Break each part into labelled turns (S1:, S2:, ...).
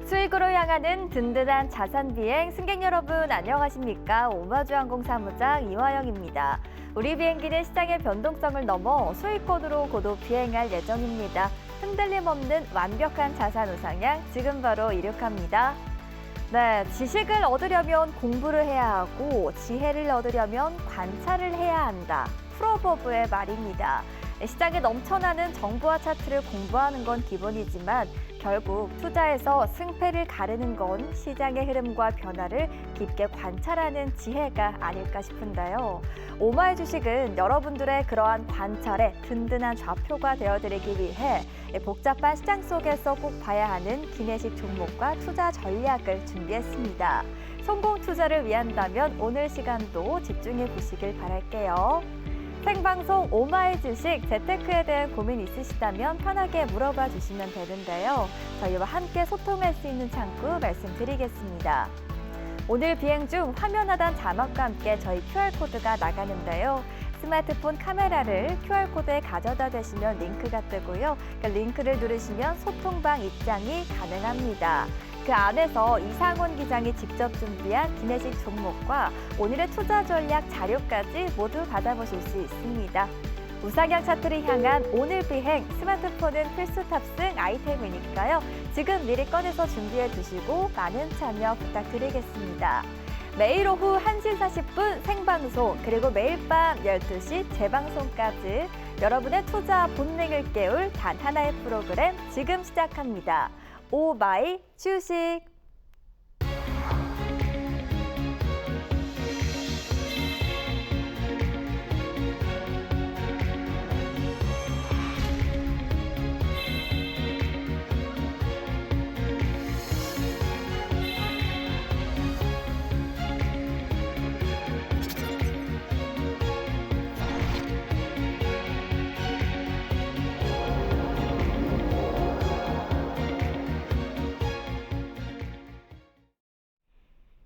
S1: 수익으로 향하는 든든한 자산 비행 승객 여러분 안녕하십니까? 오마주항공 사무장 이화영입니다. 우리 비행기는 시장의 변동성을 넘어 수익권으로 고도 비행할 예정입니다. 흔들림 없는 완벽한 자산 우상향 지금 바로 이륙합니다. 네, 지식을 얻으려면 공부를 해야 하고 지혜를 얻으려면 관찰을 해야 한다. 프로버브의 말입니다. 시장에 넘쳐나는 정보와 차트를 공부하는 건 기본이지만 결국 투자에서 승패를 가르는 건 시장의 흐름과 변화를 깊게 관찰하는 지혜가 아닐까 싶은데요. 오마이 주식은 여러분들의 그러한 관찰에 든든한 좌표가 되어드리기 위해 복잡한 시장 속에서 꼭 봐야 하는 기내식 종목과 투자 전략을 준비했습니다. 성공 투자를 위한다면 오늘 시간도 집중해 보시길 바랄게요. 생방송 오마이 주식 재테크에 대한 고민 있으시다면 편하게 물어봐 주시면 되는데요. 저희와 함께 소통할 수 있는 창구 말씀드리겠습니다. 오늘 비행 중 화면 하단 자막과 함께 저희 QR코드가 나가는데요. 스마트폰 카메라를 QR코드에 가져다 대시면 링크가 뜨고요. 그 링크를 누르시면 소통방 입장이 가능합니다. 그 안에서 이상원 기장이 직접 준비한 기내식 종목과 오늘의 투자 전략 자료까지 모두 받아보실 수 있습니다. 우상향 차트를 향한 오늘 비행, 스마트폰은 필수 탑승 아이템이니까요. 지금 미리 꺼내서 준비해 두시고 많은 참여 부탁드리겠습니다. 매일 오후 1시 40분 생방송, 그리고 매일 밤 12시 재방송까지 여러분의 투자 본능을 깨울 단 하나의 프로그램 지금 시작합니다. 오마이 주식.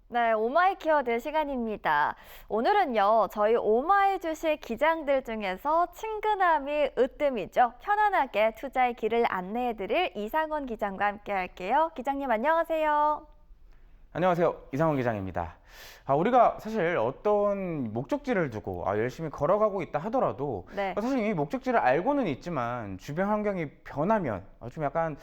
S1: 네, 오마이 키워드 시간입니다. 오늘은요, 저희 오마이 주식 기장들 중에서 친근함이 으뜸이죠. 편안하게 투자의 길을 안내해드릴 이상원 기장과 함께 할게요. 기장님 안녕하세요.
S2: 안녕하세요. 이상원 기장입니다. 우리가 사실 어떤 목적지를 두고 열심히 걸어가고 있다 하더라도
S1: 네.
S2: 사실 이미 목적지를 알고는 있지만 주변 환경이 변하면 좀 약간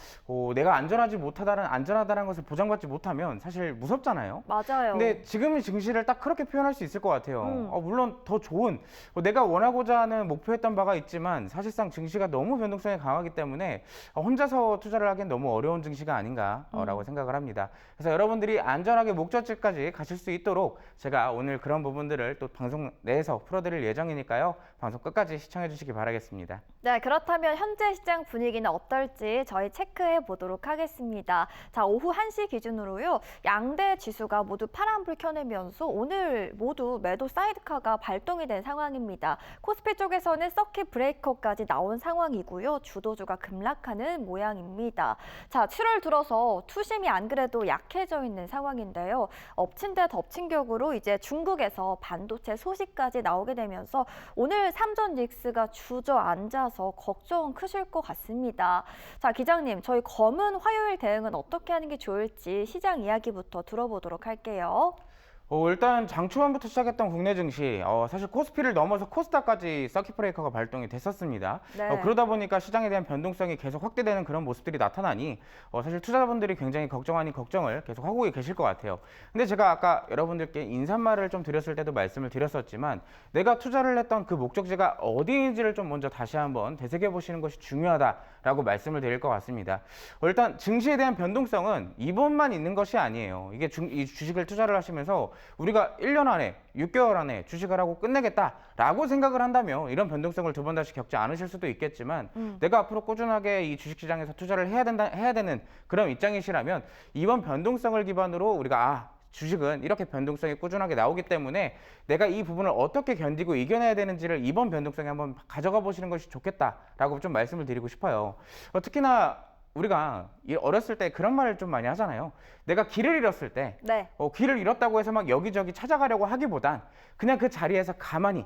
S2: 내가 안전하다는 것을 보장받지 못하면 사실 무섭잖아요.
S1: 맞아요.
S2: 근데 지금의 증시를 딱 그렇게 표현할 수 있을 것 같아요. 물론 더 좋은 내가 원하고자 하는 목표했던 바가 있지만 사실상 증시가 너무 변동성이 강하기 때문에 혼자서 투자를 하기엔 너무 어려운 증시가 아닌가라고 생각을 합니다. 그래서 여러분들이 안전하게 목적지까지 가실 수 있도록 제가 오늘 그런 부분들을 또 방송 내에서 풀어드릴 예정이니까요. 방송 끝까지 시청해 주시기 바라겠습니다.
S1: 네, 그렇다면 현재 시장 분위기는 어떨지 저희 체크해 보도록 하겠습니다. 자, 오후 1시 기준으로요. 양대 지수가 모두 파란불 켜내면서 오늘 모두 매도 사이드카가 발동이 된 상황입니다. 코스피 쪽에서는 서킷 브레이커까지 나온 상황이고요. 주도주가 급락하는 모양입니다. 자, 7월 들어서 투심이 안 그래도 약해져 있는 상황인데요. 엎친 데 덮친 격으로 이제 중국에서 반도체 소식까지 나오게 되면서 오늘 삼전 닉스가 주저앉아서 걱정 크실 것 같습니다. 자, 기장님, 저희 검은 화요일 대응은 어떻게 하는 게 좋을지 시장 이야기부터 들어보도록 할게요.
S2: 일단 장 초반부터 시작했던 국내 증시 사실 코스피를 넘어서 코스닥까지 서킷 브레이커가 발동이 됐었습니다.
S1: 네.
S2: 그러다 보니까 시장에 대한 변동성이 계속 확대되는 그런 모습들이 나타나니 사실 투자자분들이 굉장히 걱정 아닌 걱정을 계속 하고 계실 것 같아요. 근데 제가 아까 여러분들께 인사말을 좀 드렸을 때도 말씀을 드렸었지만 내가 투자를 했던 그 목적지가 어디인지를 좀 먼저 다시 한번 되새겨 보시는 것이 중요하다라고 말씀을 드릴 것 같습니다. 일단 증시에 대한 변동성은 이번만 있는 것이 아니에요. 이게 이 주식을 투자를 하시면서 우리가 1년 안에 6개월 안에 주식을 하고 끝내겠다라고 생각을 한다면 이런 변동성을 두 번 다시 겪지 않으실 수도 있겠지만 내가 앞으로 꾸준하게 이 주식시장에서 투자를 해야 되는 그런 입장이시라면 이번 변동성을 기반으로 우리가 주식은 이렇게 변동성이 꾸준하게 나오기 때문에 내가 이 부분을 어떻게 견디고 이겨내야 되는지를 이번 변동성에 한번 가져가 보시는 것이 좋겠다라고 좀 말씀을 드리고 싶어요. 특히나 우리가 어렸을 때 그런 말을 좀 많이 하잖아요. 내가 길을 잃었을 때
S1: 네.
S2: 길을 잃었다고 해서 막 여기저기 찾아가려고 하기보단 그냥 그 자리에서 가만히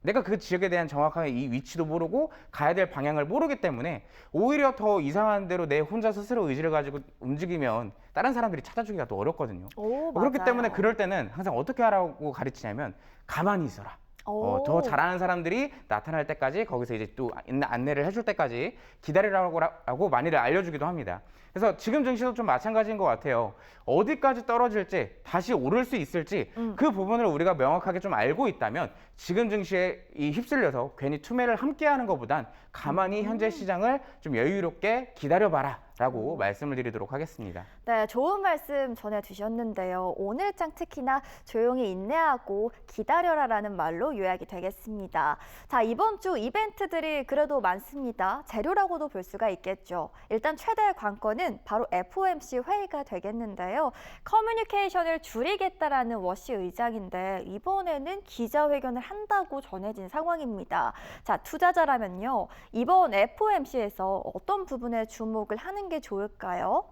S2: 내가 그 지역에 대한 정확하게 이 위치도 모르고 가야 될 방향을 모르기 때문에 오히려 더 이상한 대로 내 혼자 스스로 의지를 가지고 움직이면 다른 사람들이 찾아주기가 또 어렵거든요.
S1: 오,
S2: 그렇기
S1: 맞아요.
S2: 때문에 그럴 때는 항상 어떻게 하라고 가르치냐면 가만히 있어라.
S1: 오.
S2: 더 잘하는 사람들이 나타날 때까지 거기서 이제 또 안내를 해줄 때까지 기다리라고 많이들 알려주기도 합니다. 그래서 지금 증시도 좀 마찬가지인 것 같아요. 어디까지 떨어질지 다시 오를 수 있을지 그 부분을 우리가 명확하게 좀 알고 있다면 지금 증시에 휩쓸려서 괜히 투매를 함께하는 것보단 가만히 현재 시장을 좀 여유롭게 기다려봐라 라고 말씀을 드리도록 하겠습니다.
S1: 네, 좋은 말씀 전해주셨는데요. 오늘장 특히나 조용히 인내하고 기다려라라는 말로 요약이 되겠습니다. 자, 이번 주 이벤트들이 그래도 많습니다. 재료라고도 볼 수가 있겠죠. 일단 최대의 관건은 바로 FOMC 회의가 되겠는데요. 커뮤니케이션을 줄이겠다라는 워시 의장인데 이번에는 기자회견을 한다고 전해진 상황입니다. 자, 투자자라면요. 이번 FOMC에서 어떤 부분에 주목을 하는 게 좋을까요?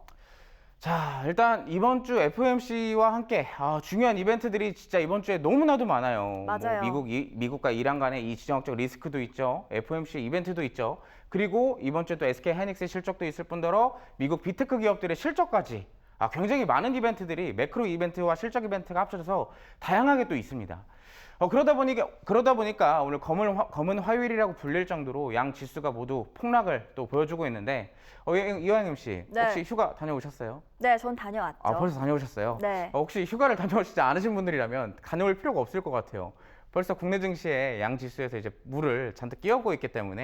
S2: 자, 일단 이번 주 FOMC와 함께 중요한 이벤트들이 진짜 이번 주에 너무나도 많아요.
S1: 맞아요.
S2: 미국과 이란 간의 이 지정학적 리스크도 있죠. FOMC 이벤트도 있죠. 그리고 이번 주에 또 SK 하이닉스 실적도 있을 뿐더러 미국 비테크 기업들의 실적까지 굉장히 많은 이벤트들이 매크로 이벤트와 실적 이벤트가 합쳐져서 다양하게 또 있습니다. 그러다 보니까 오늘 검은 화요일이라고 불릴 정도로 양 지수가 모두 폭락을 또 보여주고 있는데 이화영 씨
S1: 네.
S2: 혹시 휴가 다녀오셨어요?
S1: 네, 전 다녀왔죠.
S2: 벌써 다녀오셨어요?
S1: 네.
S2: 혹시 휴가를 다녀오시지 않으신 분들이라면 다녀올 필요가 없을 것 같아요. 벌써 국내 증시에 양 지수에서 이제 물을 잔뜩 끼얹고 있기 때문에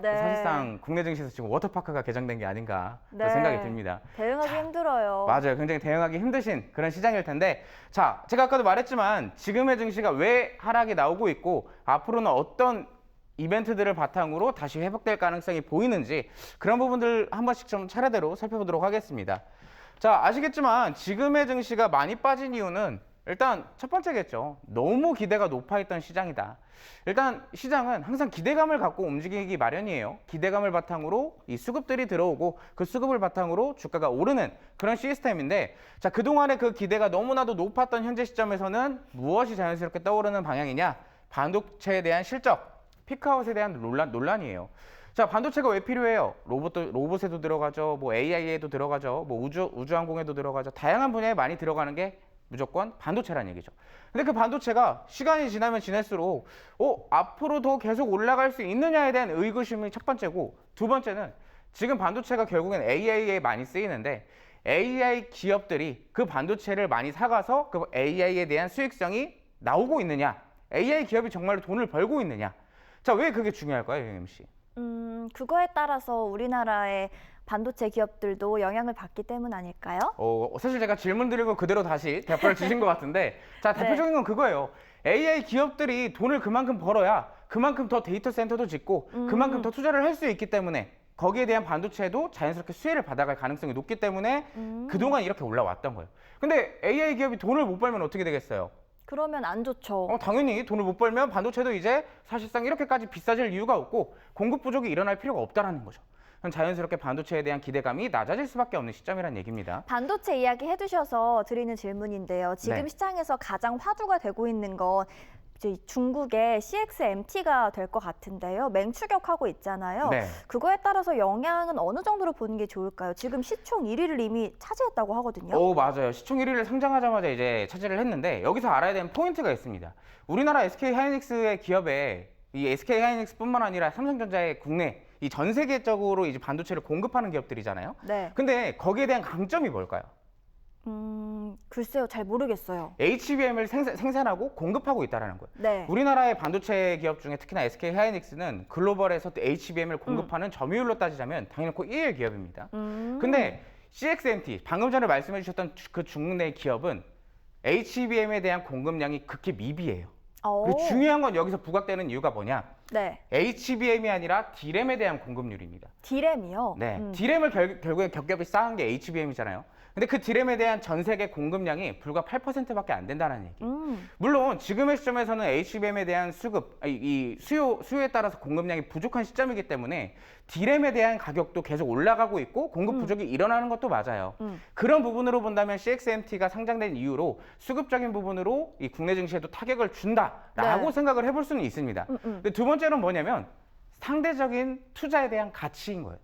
S1: 네.
S2: 사실상 국내 증시에서 지금 워터파크가 개장된 게 아닌가
S1: 네.
S2: 생각이 듭니다.
S1: 대응하기 힘들어요.
S2: 맞아요. 굉장히 대응하기 힘드신 그런 시장일 텐데 자, 제가 아까도 말했지만 지금의 증시가 왜 하락이 나오고 있고 앞으로는 어떤 이벤트들을 바탕으로 다시 회복될 가능성이 보이는지 그런 부분들 한 번씩 좀 차례대로 살펴보도록 하겠습니다. 자, 아시겠지만 지금의 증시가 많이 빠진 이유는 일단 첫 번째겠죠. 너무 기대가 높아있던 시장이다. 일단 시장은 항상 기대감을 갖고 움직이기 마련이에요. 기대감을 바탕으로 이 수급들이 들어오고 그 수급을 바탕으로 주가가 오르는 그런 시스템인데 자, 그동안의 그 기대가 너무나도 높았던 현재 시점에서는 무엇이 자연스럽게 떠오르는 방향이냐? 반도체에 대한 실적, 피크아웃에 대한 논란이에요. 자, 반도체가 왜 필요해요? 로봇에도 들어가죠. 뭐 AI에도 들어가죠. 뭐 우주항공에도 들어가죠. 다양한 분야에 많이 들어가는 게 무조건 반도체라는 얘기죠. 근데 그 반도체가 시간이 지나면 지날수록 앞으로 더 계속 올라갈 수 있느냐에 대한 의구심이 첫 번째고 두 번째는 지금 반도체가 결국엔 AI에 많이 쓰이는데 AI 기업들이 그 반도체를 많이 사가서 그 AI에 대한 수익성이 나오고 있느냐? AI 기업이 정말로 돈을 벌고 있느냐? 자, 왜 그게 중요할까요, 영임 씨?
S1: 그거에 따라서 우리나라의 반도체 기업들도 영향을 받기 때문 아닐까요?
S2: 사실 제가 질문 드리고 그대로 다시 답변을 주신 것 같은데 자, 대표적인 건 그거예요. AI 기업들이 돈을 그만큼 벌어야 그만큼 더 데이터 센터도 짓고 그만큼 더 투자를 할 수 있기 때문에 거기에 대한 반도체도 자연스럽게 수혜를 받아갈 가능성이 높기 때문에 그동안 이렇게 올라왔던 거예요. 근데 AI 기업이 돈을 못 벌면 어떻게 되겠어요?
S1: 그러면 안 좋죠.
S2: 당연히 돈을 못 벌면 반도체도 이제 사실상 이렇게까지 비싸질 이유가 없고 공급 부족이 일어날 필요가 없다라는 거죠. 자연스럽게 반도체에 대한 기대감이 낮아질 수밖에 없는 시점이라는 얘기입니다.
S1: 반도체 이야기 해주셔서 드리는 질문인데요. 지금
S2: 네.
S1: 시장에서 가장 화두가 되고 있는 건 이제 중국의 CXMT가 될 것 같은데요. 맹추격하고 있잖아요.
S2: 네.
S1: 그거에 따라서 영향은 어느 정도로 보는 게 좋을까요? 지금 시총 1위를 이미 차지했다고 하거든요.
S2: 맞아요. 시총 1위를 상장하자마자 이제 차지를 했는데 여기서 알아야 되는 포인트가 있습니다. 우리나라 SK 하이닉스의 기업에 이 SK 하이닉스뿐만 아니라 삼성전자의 국내 이 전 세계적으로 이제 반도체를 공급하는 기업들이잖아요.
S1: 네.
S2: 근데 거기에 대한 강점이 뭘까요?
S1: 글쎄요. 잘 모르겠어요.
S2: HBM을 생산하고 공급하고 있다는 거예요.
S1: 네.
S2: 우리나라의 반도체 기업 중에 특히나 SK 하이닉스는 글로벌에서 HBM을 공급하는 점유율로 따지자면 당연히 1위 기업입니다. 근데 CXMT, 방금 전에 말씀해 주셨던 그 중국 내 기업은 HBM에 대한 공급량이 극히 미비해요. 그리고 중요한 건 여기서 부각되는 이유가 뭐냐?
S1: 네.
S2: HBM이 아니라 D램에 대한 공급률입니다.
S1: D램이요?
S2: 네, D램을 결국에 겹겹이 쌓은 게 HBM이잖아요. 근데 그 D램에 대한 전 세계 공급량이 불과 8%밖에 안 된다는 얘기. 물론 지금의 시점에서는 HBM에 대한 수요에 따라서 공급량이 부족한 시점이기 때문에 D램에 대한 가격도 계속 올라가고 있고 공급 부족이 일어나는 것도 맞아요. 그런 부분으로 본다면 CXMT가 상장된 이후로 수급적인 부분으로 이 국내 증시에도 타격을 준다라고
S1: 네.
S2: 생각을 해볼 수는 있습니다. 근데 두 번째는 뭐냐면 상대적인 투자에 대한 가치인 거예요.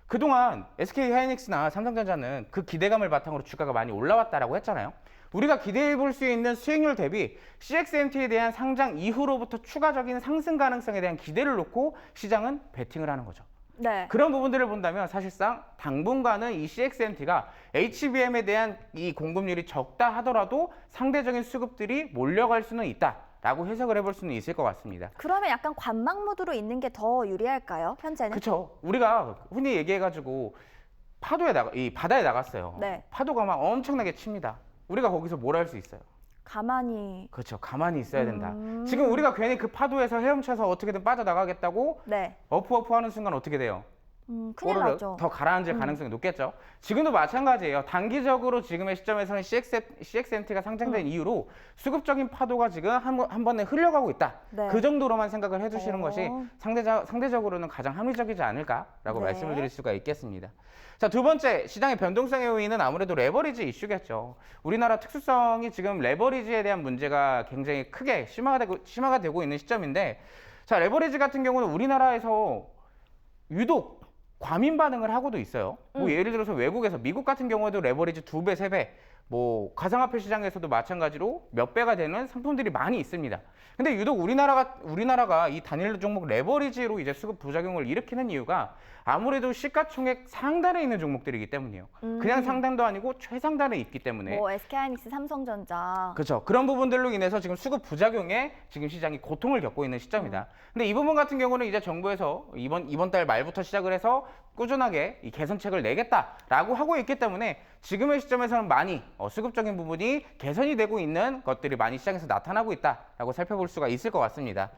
S2: 그동안 SK하이닉스나 삼성전자는 그 기대감을 바탕으로 주가가 많이 올라왔다라고 했잖아요. 우리가 기대해 볼 수 있는 수익률 대비 CXMT에 대한 상장 이후로부터 추가적인 상승 가능성에 대한 기대를 놓고 시장은 베팅을 하는 거죠.
S1: 네.
S2: 그런 부분들을 본다면 사실상 당분간은 이 CXMT가 HBM에 대한 이 공급률이 적다 하더라도 상대적인 수급들이 몰려갈 수는 있다라고 해석을 해볼 수는 있을 것 같습니다.
S1: 그러면 약간 관망 모드로 있는 게 더 유리할까요? 현재는?
S2: 그렇죠. 우리가 흔히 얘기해가지고 이 바다에 나갔어요.
S1: 네.
S2: 파도가 막 엄청나게 칩니다. 우리가 거기서 뭘 할 수 있어요?
S1: 가만히.
S2: 그렇죠. 가만히 있어야 된다. 지금 우리가 괜히 그 파도에서 헤엄쳐서 어떻게든 빠져나가겠다고
S1: 네.
S2: 어프 하는 순간 어떻게 돼요?
S1: 큰일
S2: 오르륵
S1: 나죠.
S2: 더 가라앉을 가능성이 높겠죠. 지금도 마찬가지예요. 단기적으로 지금의 시점에서는 CXMT가 상장된 이후로 수급적인 파도가 지금 한 번에 흘러가고 있다.
S1: 네.
S2: 그 정도로만 생각을 해주시는
S1: 어.
S2: 것이 상대적으로는 가장 합리적이지 않을까라고
S1: 네.
S2: 말씀을 드릴 수가 있겠습니다. 자, 두 번째, 시장의 변동성의 요인은 아무래도 레버리지 이슈겠죠. 우리나라 특수성이 지금 레버리지에 대한 문제가 굉장히 크게 심화가 되고 있는 시점인데, 자, 레버리지 같은 경우는 우리나라에서 유독 과민 반응을 하고도 있어요. 뭐 예를 들어서 외국에서 미국 같은 경우에도 레버리지 2배, 3배, 뭐 가상화폐 시장에서도 마찬가지로 몇 배가 되는 상품들이 많이 있습니다. 근데 유독 우리나라가 이 단일 종목 레버리지로 이제 수급 부작용을 일으키는 이유가 아무래도 시가총액 상단에 있는 종목들이기 때문이에요. 그냥 상단도 아니고 최상단에 있기 때문에.
S1: 뭐 SK하이닉스, 삼성전자.
S2: 그렇죠. 그런 부분들로 인해서 지금 수급 부작용에 지금 시장이 고통을 겪고 있는 시점이다. 근데 이 부분 같은 경우는 이제 정부에서 이번 달 말부터 시작을 해서 꾸준하게 이 개선책을 내겠다라고 하고 있기 때문에 지금의 시점에서는 많이 수급적인 부분이 개선이 되고 있는 것들이 많이 시장에서 나타나고 있다라고 살펴볼 수가 있을 것 같습니다.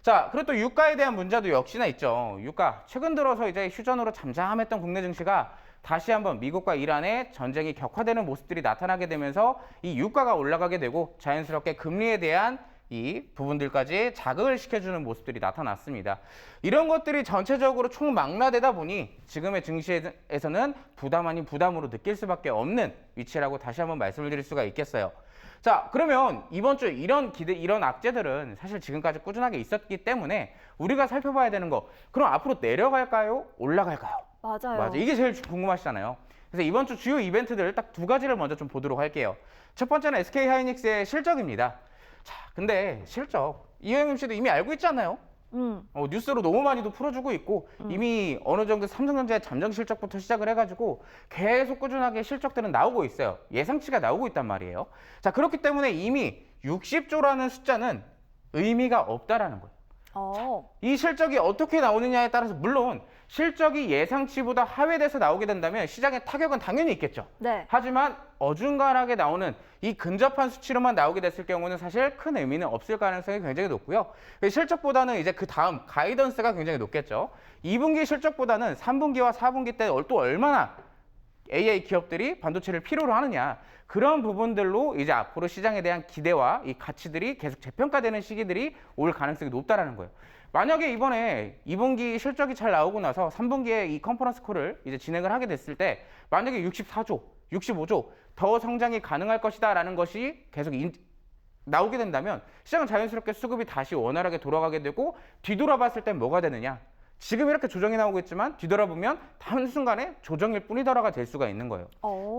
S2: 자, 그리고 또 유가에 대한 문제도 역시나 있죠. 유가 최근 들어서 이제 휴전으로 잠잠했던 국내 증시가 다시 한번 미국과 이란의 전쟁이 격화되는 모습들이 나타나게 되면서 이 유가가 올라가게 되고 자연스럽게 금리에 대한 이 부분들까지 자극을 시켜주는 모습들이 나타났습니다. 이런 것들이 전체적으로 총망라되다 보니 지금의 증시에서는 부담 아닌 부담으로 느낄 수밖에 없는 위치라고 다시 한번 말씀을 드릴 수가 있겠어요. 자, 그러면 이번 주 이런 악재들은 사실 지금까지 꾸준하게 있었기 때문에 우리가 살펴봐야 되는 거, 그럼 앞으로 내려갈까요? 올라갈까요?
S1: 맞아요.
S2: 이게 제일 궁금하시잖아요. 그래서 이번 주 주요 이벤트들 딱 두 가지를 먼저 좀 보도록 할게요. 첫 번째는 SK하이닉스의 실적입니다. 자, 근데 실적 이영임 씨도 이미 알고 있잖아요. 뉴스로 너무 많이도 풀어주고 있고 이미 어느 정도 삼성전자의 잠정 실적부터 시작을 해가지고 계속 꾸준하게 실적들은 나오고 있어요. 예상치가 나오고 있단 말이에요. 자, 그렇기 때문에 이미 60조라는 숫자는 의미가 없다라는 거예요. 이 실적이 어떻게 나오느냐에 따라서 물론 실적이 예상치보다 하회돼서 나오게 된다면 시장의 타격은 당연히 있겠죠.
S1: 네.
S2: 하지만 어중간하게 나오는 이 근접한 수치로만 나오게 됐을 경우는 사실 큰 의미는 없을 가능성이 굉장히 높고요. 실적보다는 이제 그 다음 가이던스가 굉장히 높겠죠. 2분기 실적보다는 3분기와 4분기 때 또 얼마나 AI 기업들이 반도체를 필요로 하느냐, 그런 부분들로 이제 앞으로 시장에 대한 기대와 이 가치들이 계속 재평가되는 시기들이 올 가능성이 높다라는 거예요. 만약에 이번에 2분기 실적이 잘 나오고 나서 3분기에 이 컨퍼런스 콜을 이제 진행을 하게 됐을 때 만약에 64조, 65조 더 성장이 가능할 것이다라는 것이 계속 나오게 된다면 시장은 자연스럽게 수급이 다시 원활하게 돌아가게 되고, 뒤돌아봤을 땐 뭐가 되느냐? 지금 이렇게 조정이 나오고 있지만 뒤돌아보면 한순간에 조정일 뿐이더라가 될 수가 있는 거예요.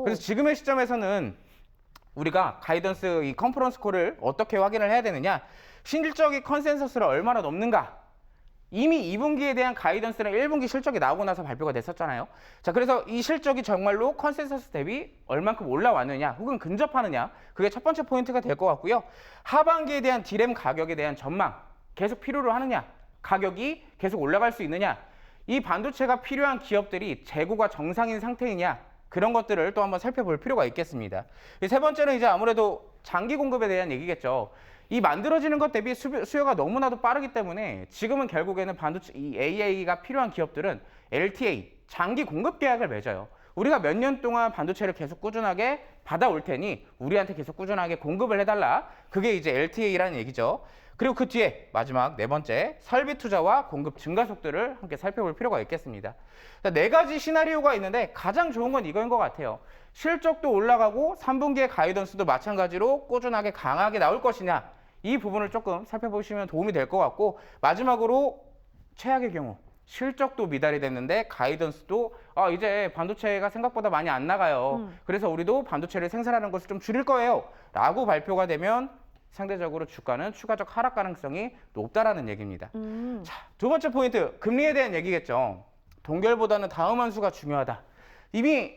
S2: 그래서 지금의 시점에서는 우리가 가이던스 이 컨퍼런스 콜을 어떻게 확인을 해야 되느냐, 실적이 컨센서스를 얼마나 넘는가. 이미 2분기에 대한 가이던스는 1분기 실적이 나오고 나서 발표가 됐었잖아요. 자, 그래서 이 실적이 정말로 컨센서스 대비 얼만큼 올라왔느냐 혹은 근접하느냐, 그게 첫 번째 포인트가 될 것 같고요. 하반기에 대한 D램 가격에 대한 전망 계속 필요로 하느냐, 가격이 계속 올라갈 수 있느냐, 이 반도체가 필요한 기업들이 재고가 정상인 상태이냐, 그런 것들을 또 한번 살펴볼 필요가 있겠습니다. 세 번째는 이제 아무래도 장기 공급에 대한 얘기겠죠. 이 만들어지는 것 대비 수요가 너무나도 빠르기 때문에 지금은 결국에는 반도체 이 AI가 필요한 기업들은 LTA, 장기 공급 계약을 맺어요. 우리가 몇 년 동안 반도체를 계속 꾸준하게 받아올 테니 우리한테 계속 꾸준하게 공급을 해달라. 그게 이제 LTA라는 얘기죠. 그리고 그 뒤에 마지막 네 번째, 설비 투자와 공급 증가 속도를 함께 살펴볼 필요가 있겠습니다. 네 가지 시나리오가 있는데 가장 좋은 건 이거인 것 같아요. 실적도 올라가고 3분기의 가이던스도 마찬가지로 꾸준하게 강하게 나올 것이냐, 이 부분을 조금 살펴보시면 도움이 될 것 같고, 마지막으로 최악의 경우 실적도 미달이 됐는데 가이던스도 이제 반도체가 생각보다 많이 안 나가요. 그래서 우리도 반도체를 생산하는 것을 좀 줄일 거예요 라고 발표가 되면 상대적으로 주가는 추가적 하락 가능성이 높다라는 얘기입니다. 자, 두 번째 포인트, 금리에 대한 얘기겠죠. 동결보다는 다음 함수가 중요하다. 이미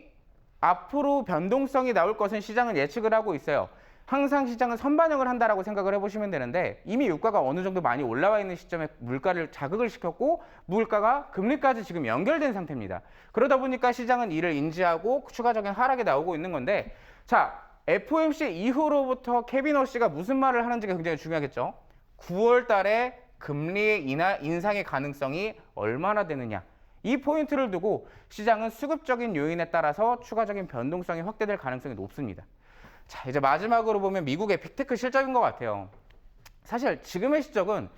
S2: 앞으로 변동성이 나올 것은 시장은 예측을 하고 있어요. 항상 시장은 선반영을 한다라고 생각을 해보시면 되는데, 이미 유가가 어느 정도 많이 올라와 있는 시점에 물가를 자극을 시켰고 물가가 금리까지 지금 연결된 상태입니다. 그러다 보니까 시장은 이를 인지하고 추가적인 하락이 나오고 있는 건데, 자, FOMC 이후로부터 케빈 허씨가 무슨 말을 하는지가 굉장히 중요하겠죠. 9월 달에 금리 인상의 가능성이 얼마나 되느냐, 이 포인트를 두고 시장은 수급적인 요인에 따라서 추가적인 변동성이 확대될 가능성이 높습니다. 자, 이제 마지막으로 보면 미국의 빅테크 실적인 것 같아요. 사실 지금의 시점은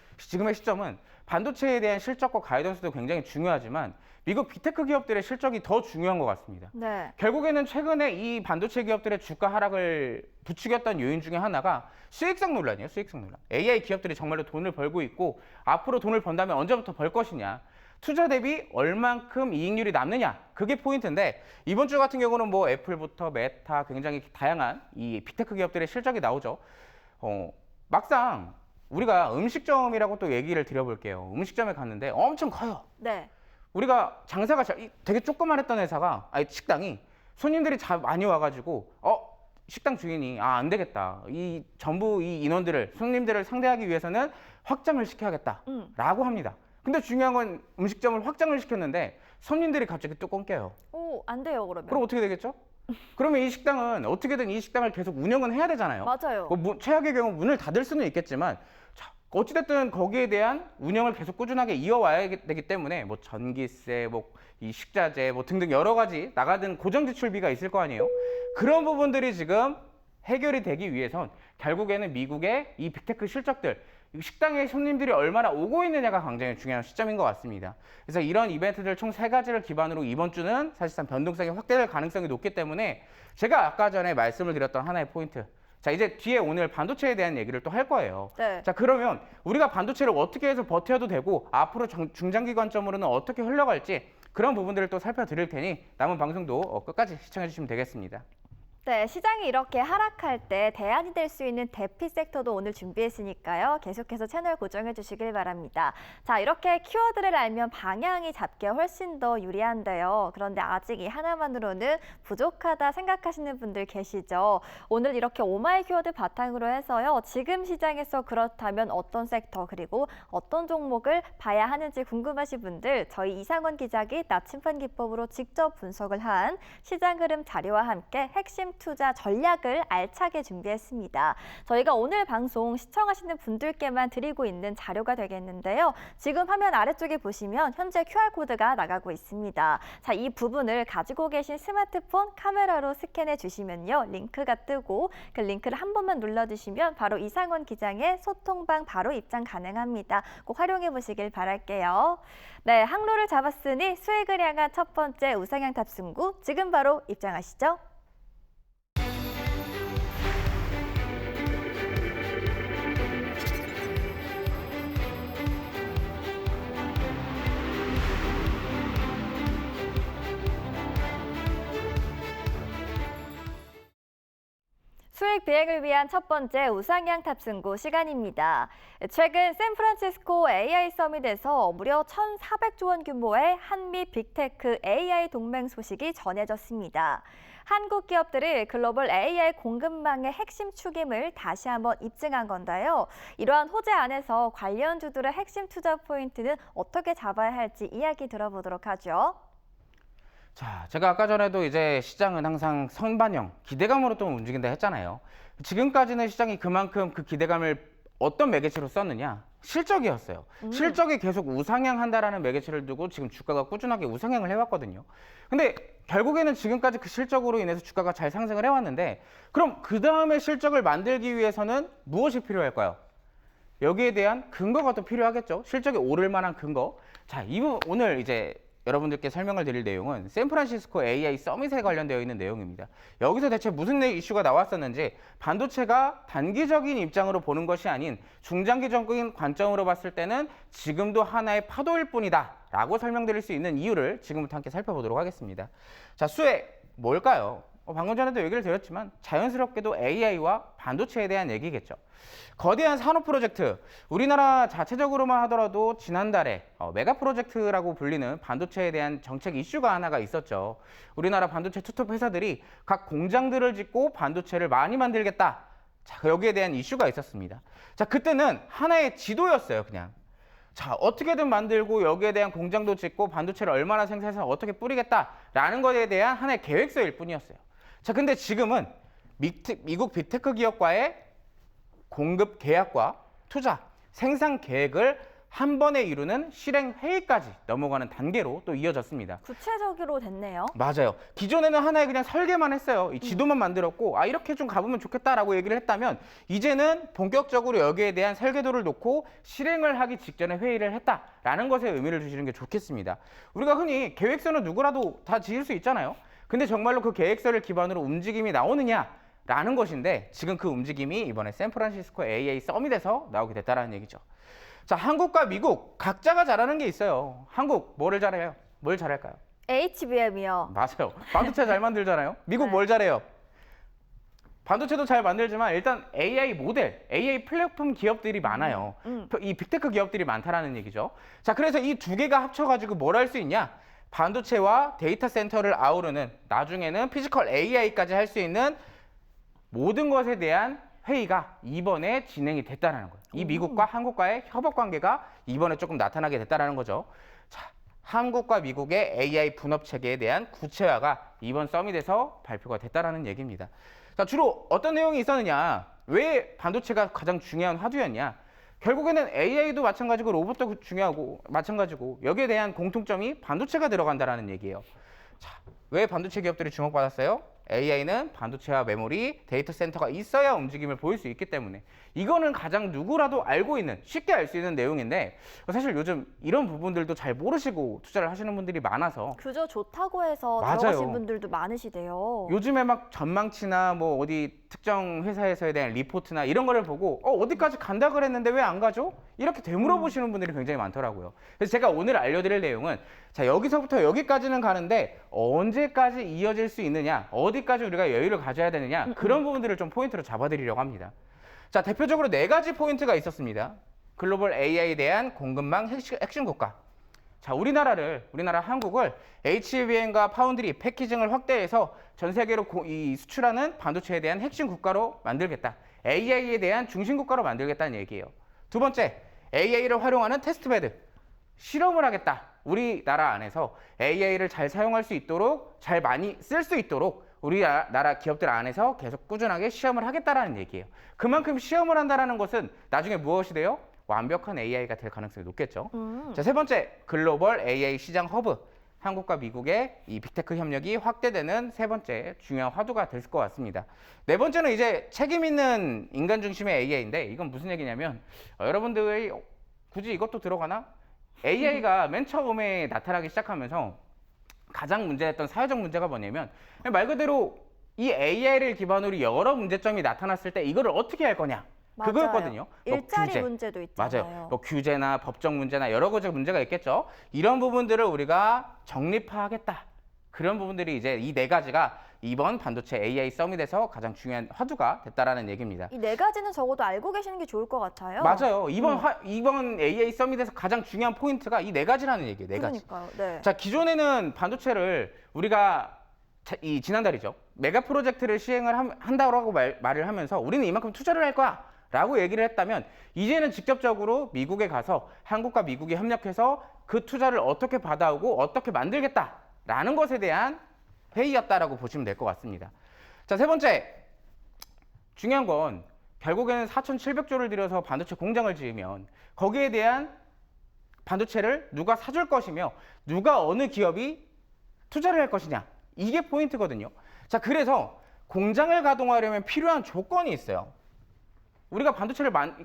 S2: 반도체에 대한 실적과 가이던스도 굉장히 중요하지만 미국 빅테크 기업들의 실적이 더 중요한 것 같습니다.
S1: 네.
S2: 결국에는 최근에 이 반도체 기업들의 주가 하락을 부추겼던 요인 중에 하나가 수익성 논란이에요. 수익성 논란. AI 기업들이 정말로 돈을 벌고 있고 앞으로 돈을 번다면 언제부터 벌 것이냐, 투자 대비 얼만큼 이익률이 남느냐, 그게 포인트인데, 이번 주 같은 경우는 뭐 애플부터 메타 굉장히 다양한 이 빅테크 기업들의 실적이 나오죠. 막상 우리가 음식점이라고 또 얘기를 드려볼게요. 음식점에 갔는데 엄청 커요.
S1: 네.
S2: 우리가 장사가 되게 조그만했던 회사가, 식당이 손님들이 많이 와가지고 식당 주인이 안 되겠다, 이 전부 이 인원들을, 손님들을 상대하기 위해서는 확장을 시켜야겠다라고 합니다. 근데 중요한 건 음식점을 확장을 시켰는데 손님들이 갑자기 뚜껑 깨요.
S1: 오, 안 돼요, 그러면.
S2: 그럼 어떻게 되겠죠? 그러면 이 식당은 어떻게든 이 식당을 계속 운영은 해야 되잖아요.
S1: 맞아요.
S2: 최악의 경우 문을 닫을 수는 있겠지만, 어찌됐든 거기에 대한 운영을 계속 꾸준하게 이어와야 되기 때문에 뭐 전기세, 뭐 이 식자재, 뭐 등등 여러 가지 나가는 고정 지출비가 있을 거 아니에요. 그런 부분들이 지금 해결이 되기 위해선 결국에는 미국의 이 빅테크 실적들, 식당에 손님들이 얼마나 오고 있느냐가 굉장히 중요한 시점인 것 같습니다. 그래서 이런 이벤트들 총 3가지를 기반으로 이번 주는 사실상 변동성이 확대될 가능성이 높기 때문에 제가 아까 전에 말씀을 드렸던 하나의 포인트, 자, 이제 뒤에 오늘 반도체에 대한 얘기를 또 할 거예요.
S1: 네.
S2: 자, 그러면 우리가 반도체를 어떻게 해서 버텨도 되고 앞으로 중장기 관점으로는 어떻게 흘러갈지, 그런 부분들을 또 살펴드릴 테니 남은 방송도 끝까지 시청해 주시면 되겠습니다.
S1: 네, 시장이 이렇게 하락할 때 대안이 될 수 있는 대피 섹터도 오늘 준비했으니까요. 계속해서 채널 고정해 주시길 바랍니다. 자, 이렇게 키워드를 알면 방향이 잡기가 훨씬 더 유리한데요. 그런데 아직 이 하나만으로는 부족하다 생각하시는 분들 계시죠. 오늘 이렇게 오마이 키워드 바탕으로 해서요. 지금 시장에서 그렇다면 어떤 섹터 그리고 어떤 종목을 봐야 하는지 궁금하신 분들, 저희 이상원 기자기 나침반 기법으로 직접 분석을 한 시장 흐름 자료와 함께 핵심 투자 전략을 알차게 준비했습니다. 저희가 오늘 방송 시청하시는 분들께만 드리고 있는 자료가 되겠는데요. 지금 화면 아래쪽에 보시면 현재 QR코드가 나가고 있습니다. 자, 이 부분을 가지고 계신 스마트폰 카메라로 스캔해 주시면요. 링크가 뜨고 그 링크를 한 번만 눌러주시면 바로 이상원 기장의 소통방 바로 입장 가능합니다. 꼭 활용해 보시길 바랄게요. 네, 항로를 잡았으니 수익을 향한 첫 번째 우상향 탑승구, 지금 바로 입장하시죠. 수익 비행을 위한 첫 번째 우상향 탑승구 시간입니다. 최근 샌프란시스코 AI 서밋에서 무려 1,400조 원 규모의 한미 빅테크 AI 동맹 소식이 전해졌습니다. 한국 기업들이 글로벌 AI 공급망의 핵심 축임을 다시 한번 입증한 건데요. 이러한 호재 안에서 관련주들의 핵심 투자 포인트는 어떻게 잡아야 할지 이야기 들어보도록 하죠.
S2: 자, 제가 아까 전에도 이제 시장은 항상 선반영, 기대감으로 또 움직인다 했잖아요. 지금까지는 시장이 그만큼 그 기대감을 어떤 매개체로 썼느냐? 실적이었어요. 실적이 계속 우상향한다라는 매개체를 두고 지금 주가가 꾸준하게 우상향을 해왔거든요. 근데 결국에는 지금까지 그 실적으로 인해서 주가가 잘 상승을 해왔는데 그럼 그 다음에 실적을 만들기 위해서는 무엇이 필요할까요? 여기에 대한 근거가 또 필요하겠죠. 실적이 오를 만한 근거. 자, 이 부분 오늘 이제 여러분들께 설명을 드릴 내용은 샌프란시스코 AI 서밋에 관련되어 있는 내용입니다. 여기서 대체 무슨 이슈가 나왔었는지 반도체가 단기적인 입장으로 보는 것이 아닌 중장기적인 관점으로 봤을 때는 지금도 하나의 파도일 뿐이다 라고 설명드릴 수 있는 이유를 지금부터 함께 살펴보도록 하겠습니다. 자, 수혜 뭘까요? 방금 전에도 얘기를 드렸지만 자연스럽게도 AI와 반도체에 대한 얘기겠죠. 거대한 산업 프로젝트, 우리나라 자체적으로만 하더라도 지난달에 메가 프로젝트라고 불리는 반도체에 대한 정책 이슈가 하나가 있었죠. 우리나라 반도체 투톱 회사들이 각 공장들을 짓고 반도체를 많이 만들겠다. 자, 여기에 대한 이슈가 있었습니다. 자, 그때는 하나의 지도였어요, 그냥. 자, 어떻게든 만들고 여기에 대한 공장도 짓고 반도체를 얼마나 생산해서 어떻게 뿌리겠다라는 것에 대한 하나의 계획서일 뿐이었어요. 자, 근데 지금은 미국 빅테크 기업과의 공급 계약과 투자, 생산 계획을 한 번에 이루는 실행 회의까지 넘어가는 단계로 또 이어졌습니다.
S1: 구체적으로 됐네요.
S2: 맞아요. 기존에는 하나의 그냥 설계만 했어요. 이 지도만 만들었고 이렇게 좀 가보면 좋겠다라고 얘기를 했다면 이제는 본격적으로 여기에 대한 설계도를 놓고 실행을 하기 직전에 회의를 했다라는 것에 의미를 주시는 게 좋겠습니다. 우리가 흔히 계획서는 누구라도 다 지을 수 있잖아요. 근데 정말로 그 계획서를 기반으로 움직임이 나오느냐라는 것인데 지금 그 움직임이 이번에 샌프란시스코 AI 서밋에서 나오게 됐다는 얘기죠. 자, 한국과 미국 각자가 잘하는 게 있어요. 한국 뭐를 잘해요? 뭘 잘할까요?
S1: HBM이요.
S2: 맞아요. 반도체 잘 만들잖아요. 미국
S1: 네.
S2: 뭘 잘해요? 반도체도 잘 만들지만 일단 AI 모델, AI 플랫폼 기업들이 많아요. 이 빅테크 기업들이 많다라는 얘기죠. 자, 그래서 이 두 개가 합쳐가지고 뭘 할 수 있냐? 반도체와 데이터 센터를 아우르는 나중에는 피지컬 AI까지 할 수 있는 모든 것에 대한 회의가 이번에 진행이 됐다는 거예요. 이 미국과 한국과의 협업 관계가 이번에 조금 나타나게 됐다는 거죠. 자, 한국과 미국의 AI 분업 체계에 대한 구체화가 이번 서밋에서 발표가 됐다는 얘기입니다. 자, 주로 어떤 내용이 있었느냐? 왜 반도체가 가장 중요한 화두였냐? 결국에는 AI도 마찬가지고 로봇도 중요하고 마찬가지고 여기에 대한 공통점이 반도체가 들어간다는 얘기예요. 자, 왜 반도체 기업들이 주목받았어요? AI는 반도체와 메모리, 데이터 센터가 있어야 움직임을 보일 수 있기 때문에 이거는 가장 누구라도 알고 있는, 쉽게 알 수 있는 내용인데 사실 요즘 이런 부분들도 잘 모르시고 투자를 하시는 분들이 많아서
S1: 그저 좋다고 해서
S2: 맞아요.
S1: 들어가신 분들도 많으시대요.
S2: 요즘에 막 전망치나 뭐 어디 특정 회사에서에 대한 리포트나 이런 거를 보고 어디까지 간다 그랬는데 왜 안 가죠? 이렇게 되물어보시는 분들이 굉장히 많더라고요. 그래서 제가 오늘 알려드릴 내용은 자, 여기서부터 여기까지는 가는데 언제까지 이어질 수 있느냐, 어디까지 우리가 여유를 가져야 되느냐 그런 부분들을 좀 포인트로 잡아드리려고 합니다. 자, 대표적으로 4가지 포인트가 있었습니다. 글로벌 AI에 대한 공급망 핵심 국가. 자, 우리나라 한국을 HBM과 파운드리, 패키징을 확대해서 전 세계로 이 수출하는 반도체에 대한 핵심 국가로 만들겠다. AI에 대한 중심 국가로 만들겠다는 얘기예요. 두 번째, AI를 활용하는 테스트베드. 실험을 하겠다. 우리나라 안에서 AI를 잘 사용할 수 있도록, 잘 많이 쓸 수 있도록 우리나라 기업들 안에서 계속 꾸준하게 시험을 하겠다라는 얘기예요. 그만큼 시험을 한다는 것은 나중에 무엇이 돼요? 완벽한 AI가 될 가능성이 높겠죠. 자, 세 번째, 글로벌 AI 시장 허브. 한국과 미국의 이 빅테크 협력이 확대되는 세 번째 중요한 화두가 될 것 같습니다. 네 번째는 이제 책임 있는 인간 중심의 AI인데 이건 무슨 얘기냐면 여러분들이 굳이 이것도 들어가나? AI가 맨 처음에 나타나기 시작하면서 가장 문제였던 사회적 문제가 뭐냐면 말 그대로 이 AI를 기반으로 여러 문제점이 나타났을 때 이거를 어떻게 할 거냐?
S1: 맞아요.
S2: 그거였거든요.
S1: 일자리
S2: 규제.
S1: 문제도 있잖아요.
S2: 맞아요. 뭐 규제나 법적 문제나 여러 가지 문제가 있겠죠. 이런 부분들을 우리가 정립화하겠다. 그런 부분들이 이제 이 4가지가 이번 반도체 AI 서밋에서 가장 중요한 화두가 됐다라는 얘기입니다.
S1: 이 4가지는 적어도 알고 계시는 게 좋을 것 같아요.
S2: 맞아요. 이번 AI 서밋에서 가장 중요한 포인트가 이 4가지라는 얘기예요. 4가지.
S1: 그러니까요. 네.
S2: 자, 기존에는 반도체를 우리가 이 지난달이죠. 메가 프로젝트를 시행을 한다고 말을 하면서 우리는 이만큼 투자를 할 거야. 라고 얘기를 했다면 이제는 직접적으로 미국에 가서 한국과 미국이 협력해서 그 투자를 어떻게 받아오고 어떻게 만들겠다라는 것에 대한 회의였다라고 보시면 될 것 같습니다. 자, 세 번째 중요한 건 결국에는 4,700조를 들여서 반도체 공장을 지으면 거기에 대한 반도체를 누가 사줄 것이며 누가 어느 기업이 투자를 할 것이냐. 이게 포인트거든요. 자, 그래서 공장을 가동하려면 필요한 조건이 있어요. 우리가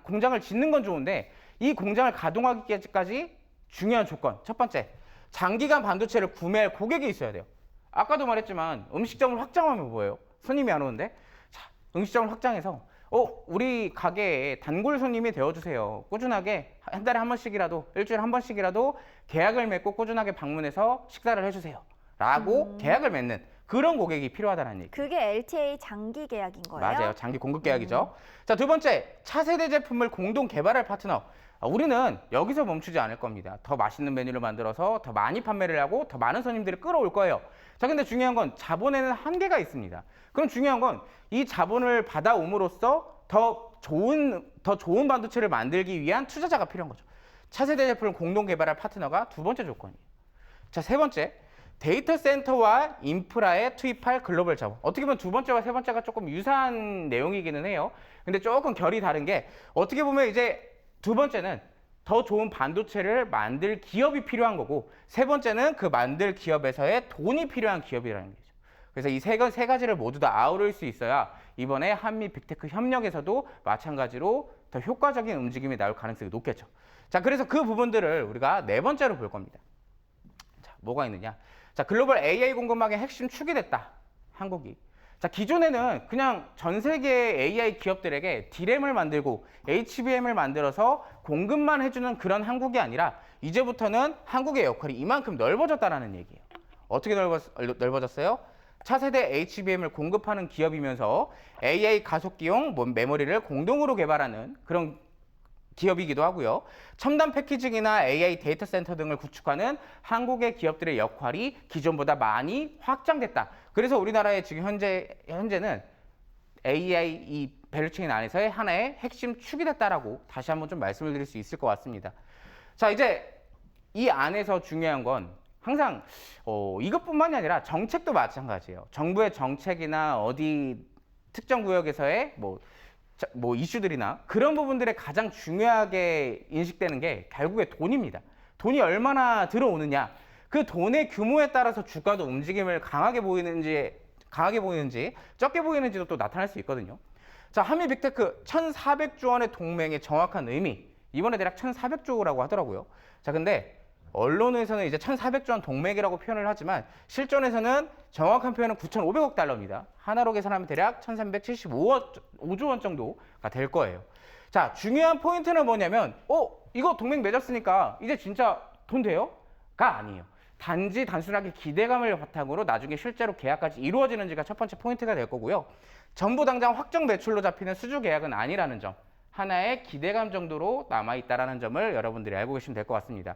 S2: 공장을 짓는 건 좋은데 이 공장을 가동하기까지 중요한 조건. 첫 번째, 장기간 반도체를 구매할 고객이 있어야 돼요. 아까도 말했지만 음식점을 확장하면 뭐예요? 손님이 안 오는데? 자, 음식점을 확장해서 우리 가게에 단골 손님이 되어주세요. 꾸준하게 한 달에 한 번씩이라도, 일주일에 한 번씩이라도 계약을 맺고 꾸준하게 방문해서 식사를 해주세요. 라고 계약을 맺는 그런 고객이 필요하다는 얘기.
S1: 그게 LTA 장기 계약인 거예요?
S2: 맞아요. 장기 공급 계약이죠. 자, 두 번째, 차세대 제품을 공동 개발할 파트너. 우리는 여기서 멈추지 않을 겁니다. 더 맛있는 메뉴를 만들어서 더 많이 판매를 하고 더 많은 손님들을 끌어올 거예요. 자, 근데 중요한 건 자본에는 한계가 있습니다. 그럼 중요한 건 이 자본을 받아옴으로써 더 좋은 반도체를 만들기 위한 투자자가 필요한 거죠. 차세대 제품을 공동 개발할 파트너가 두 번째 조건이에요. 자, 세 번째, 데이터 센터와 인프라에 투입할 글로벌 자본. 어떻게 보면 두 번째와 세 번째가 조금 유사한 내용이기는 해요. 근데 조금 결이 다른 게 어떻게 보면 이제 두 번째는 더 좋은 반도체를 만들 기업이 필요한 거고 세 번째는 그 만들 기업에서의 돈이 필요한 기업이라는 거죠. 그래서 이 세 가지를 모두 다 아우를 수 있어야 이번에 한미 빅테크 협력에서도 마찬가지로 더 효과적인 움직임이 나올 가능성이 높겠죠. 자, 그래서 그 부분들을 우리가 네 번째로 볼 겁니다. 자, 뭐가 있느냐? 자, 글로벌 AI 공급망의 핵심 축이 됐다. 한국이. 자, 기존에는 그냥 전 세계 AI 기업들에게 D램을 만들고 HBM을 만들어서 공급만 해주는 그런 한국이 아니라 이제부터는 한국의 역할이 이만큼 넓어졌다는 얘기예요. 어떻게 넓어졌어요? 차세대 HBM을 공급하는 기업이면서 AI 가속기용 메모리를 공동으로 개발하는 그런 기업이기도 하고요. 첨단 패키징이나 AI 데이터 센터 등을 구축하는 한국의 기업들의 역할이 기존보다 많이 확장됐다. 그래서 우리나라의 지금 현재는 AI 이 밸류체인 안에서의 하나의 핵심 축이 됐다라고 다시 한번 좀 말씀을 드릴 수 있을 것 같습니다. 자, 이제 이 안에서 중요한 건 항상 이것뿐만이 아니라 정책도 마찬가지예요. 정부의 정책이나 어디 특정 구역에서의 뭐 이슈들이나 그런 부분들에 가장 중요하게 인식되는 게 결국에 돈입니다. 돈이 얼마나 들어오느냐, 그 돈의 규모에 따라서 주가도 움직임을 강하게 보이는지 적게 보이는지도 또 나타날 수 있거든요. 자, 한미 빅테크 1,400조 원의 동맹의 정확한 의미, 이번에 대략 1,400조라고 하더라고요. 자, 근데 언론에서는 이제 1,400조 원 동맹이라고 표현을 하지만 실전에서는 정확한 표현은 9,500억 달러입니다. 하나로 계산하면 대략 1,375조 원 정도가 될 거예요. 자, 중요한 포인트는 뭐냐면 이거 동맹 맺었으니까 이제 진짜 돈 돼요? 가 아니에요. 단순하게 기대감을 바탕으로 나중에 실제로 계약까지 이루어지는지가 첫 번째 포인트가 될 거고요. 전부 당장 확정 매출로 잡히는 수주 계약은 아니라는 점. 하나의 기대감 정도로 남아있다라는 점을 여러분들이 알고 계시면 될 것 같습니다.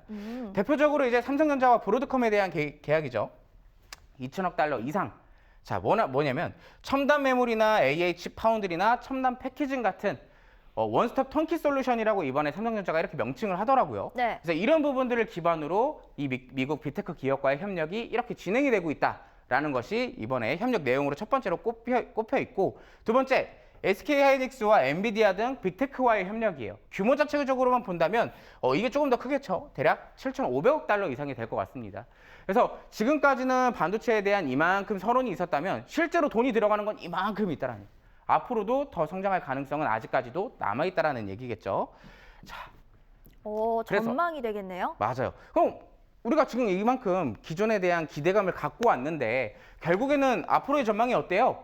S2: 대표적으로 이제 삼성전자와 브로드컴에 대한 계약이죠. 2천억 달러 이상. 자, 뭐냐면 첨단 메모리나 AI 칩 파운드리나 첨단 패키징 같은 원스톱 턴키 솔루션이라고 이번에 삼성전자가 이렇게 명칭을 하더라고요.
S1: 네.
S2: 그래서 이런 부분들을 기반으로 이 미국 빅테크 기업과의 협력이 이렇게 진행이 되고 있다라는 것이 이번에 협력 내용으로 첫 번째로 꼽혀 있고, 두 번째, SK하이닉스와 엔비디아 등 빅테크와의 협력이에요. 규모 자체적으로만 본다면 이게 조금 더 크겠죠. 대략 7,500억 달러 이상이 될 것 같습니다. 그래서 지금까지는 반도체에 대한 이만큼 서론이 있었다면 실제로 돈이 들어가는 건 이만큼 있다라는 얘기예요. 앞으로도 더 성장할 가능성은 아직까지도 남아있다라는 얘기겠죠. 자, 그래서
S1: 전망이 되겠네요.
S2: 맞아요. 그럼 우리가 지금 이만큼 기존에 대한 기대감을 갖고 왔는데 결국에는 앞으로의 전망이 어때요?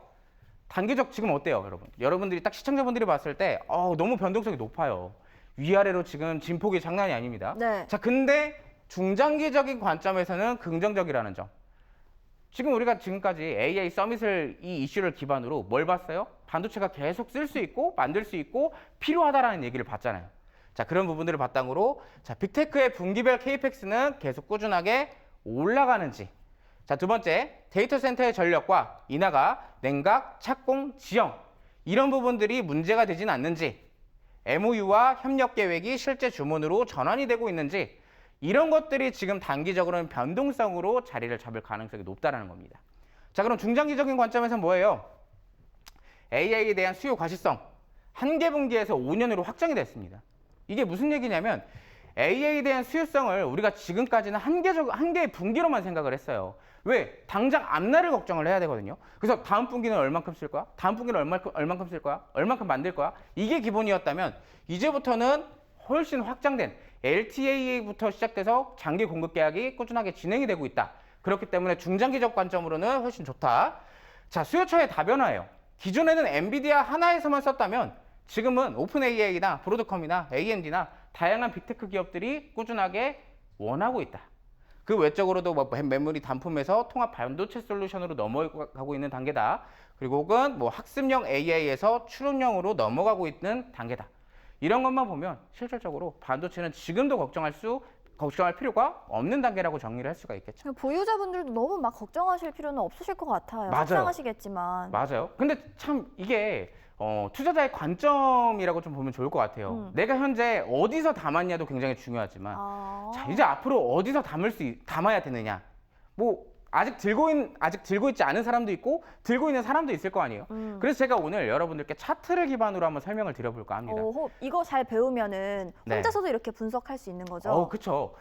S2: 단기적 지금 어때요, 여러분? 여러분들이 딱 시청자분들이 봤을 때 너무 변동성이 높아요. 위아래로 지금 진폭이 장난이 아닙니다.
S1: 네.
S2: 자, 근데 중장기적인 관점에서는 긍정적이라는 점. 지금 우리가 지금까지 AI 서밋을 이 이슈를 기반으로 뭘 봤어요? 반도체가 계속 쓸 수 있고 만들 수 있고 필요하다라는 얘기를 봤잖아요. 자, 그런 부분들을 바탕으로 자, 빅테크의 분기별 KPX는 계속 꾸준하게 올라가는지. 자, 두 번째, 데이터 센터의 전력과 인하가 냉각, 착공, 지형 이런 부분들이 문제가 되진 않는지, MOU와 협력 계획이 실제 주문으로 전환이 되고 있는지, 이런 것들이 지금 단기적으로는 변동성으로 자리를 잡을 가능성이 높다는 겁니다. 자, 그럼 중장기적인 관점에서 뭐예요? AI에 대한 수요 과시성, 한 개 분기에서 5년으로 확정이 됐습니다. 이게 무슨 얘기냐면 AA에 대한 수요성을 우리가 지금까지는 한 개의 분기로만 생각을 했어요. 왜? 당장 앞날을 걱정을 해야 되거든요. 그래서 다음 분기는 얼만큼 쓸 거야? 다음 분기는 얼만큼 쓸 거야? 얼만큼 만들 거야? 이게 기본이었다면 이제부터는 훨씬 확장된 LTA부터 시작돼서 장기 공급 계약이 꾸준하게 진행이 되고 있다. 그렇기 때문에 중장기적 관점으로는 훨씬 좋다. 자, 수요처의 다변화예요. 기존에는 엔비디아 하나에서만 썼다면 지금은 오픈 AI나 브로드컴이나 AMD나 다양한 빅테크 기업들이 꾸준하게 원하고 있다. 그 외적으로도 뭐 메모리 단품에서 통합 반도체 솔루션으로 넘어가고 있는 단계다. 그리고 혹은 뭐 학습용 AI에서 추론형으로 넘어가고 있는 단계다. 이런 것만 보면 실질적으로 반도체는 지금도 걱정할 필요가 없는 단계라고 정리를 할 수가 있겠죠.
S1: 보유자분들도 너무 막 걱정하실 필요는 없으실 것 같아요.
S2: 맞아요.
S1: 속상하시겠지만.
S2: 맞아요. 근데 참 이게 투자자의 관점이라고 좀 보면 좋을 것 같아요. 내가 현재 어디서 담았냐도 굉장히 중요하지만 자, 이제 앞으로 어디서 담아야 되느냐. 뭐 아직 들고 있지 않은 사람도 있고 들고 있는 사람도 있을 거 아니에요. 그래서 제가 오늘 여러분들께 차트를 기반으로 한번 설명을 드려볼까 합니다.
S1: 이거 잘 배우면은
S2: 네.
S1: 혼자서도 이렇게 분석할 수 있는 거죠?
S2: 그렇죠.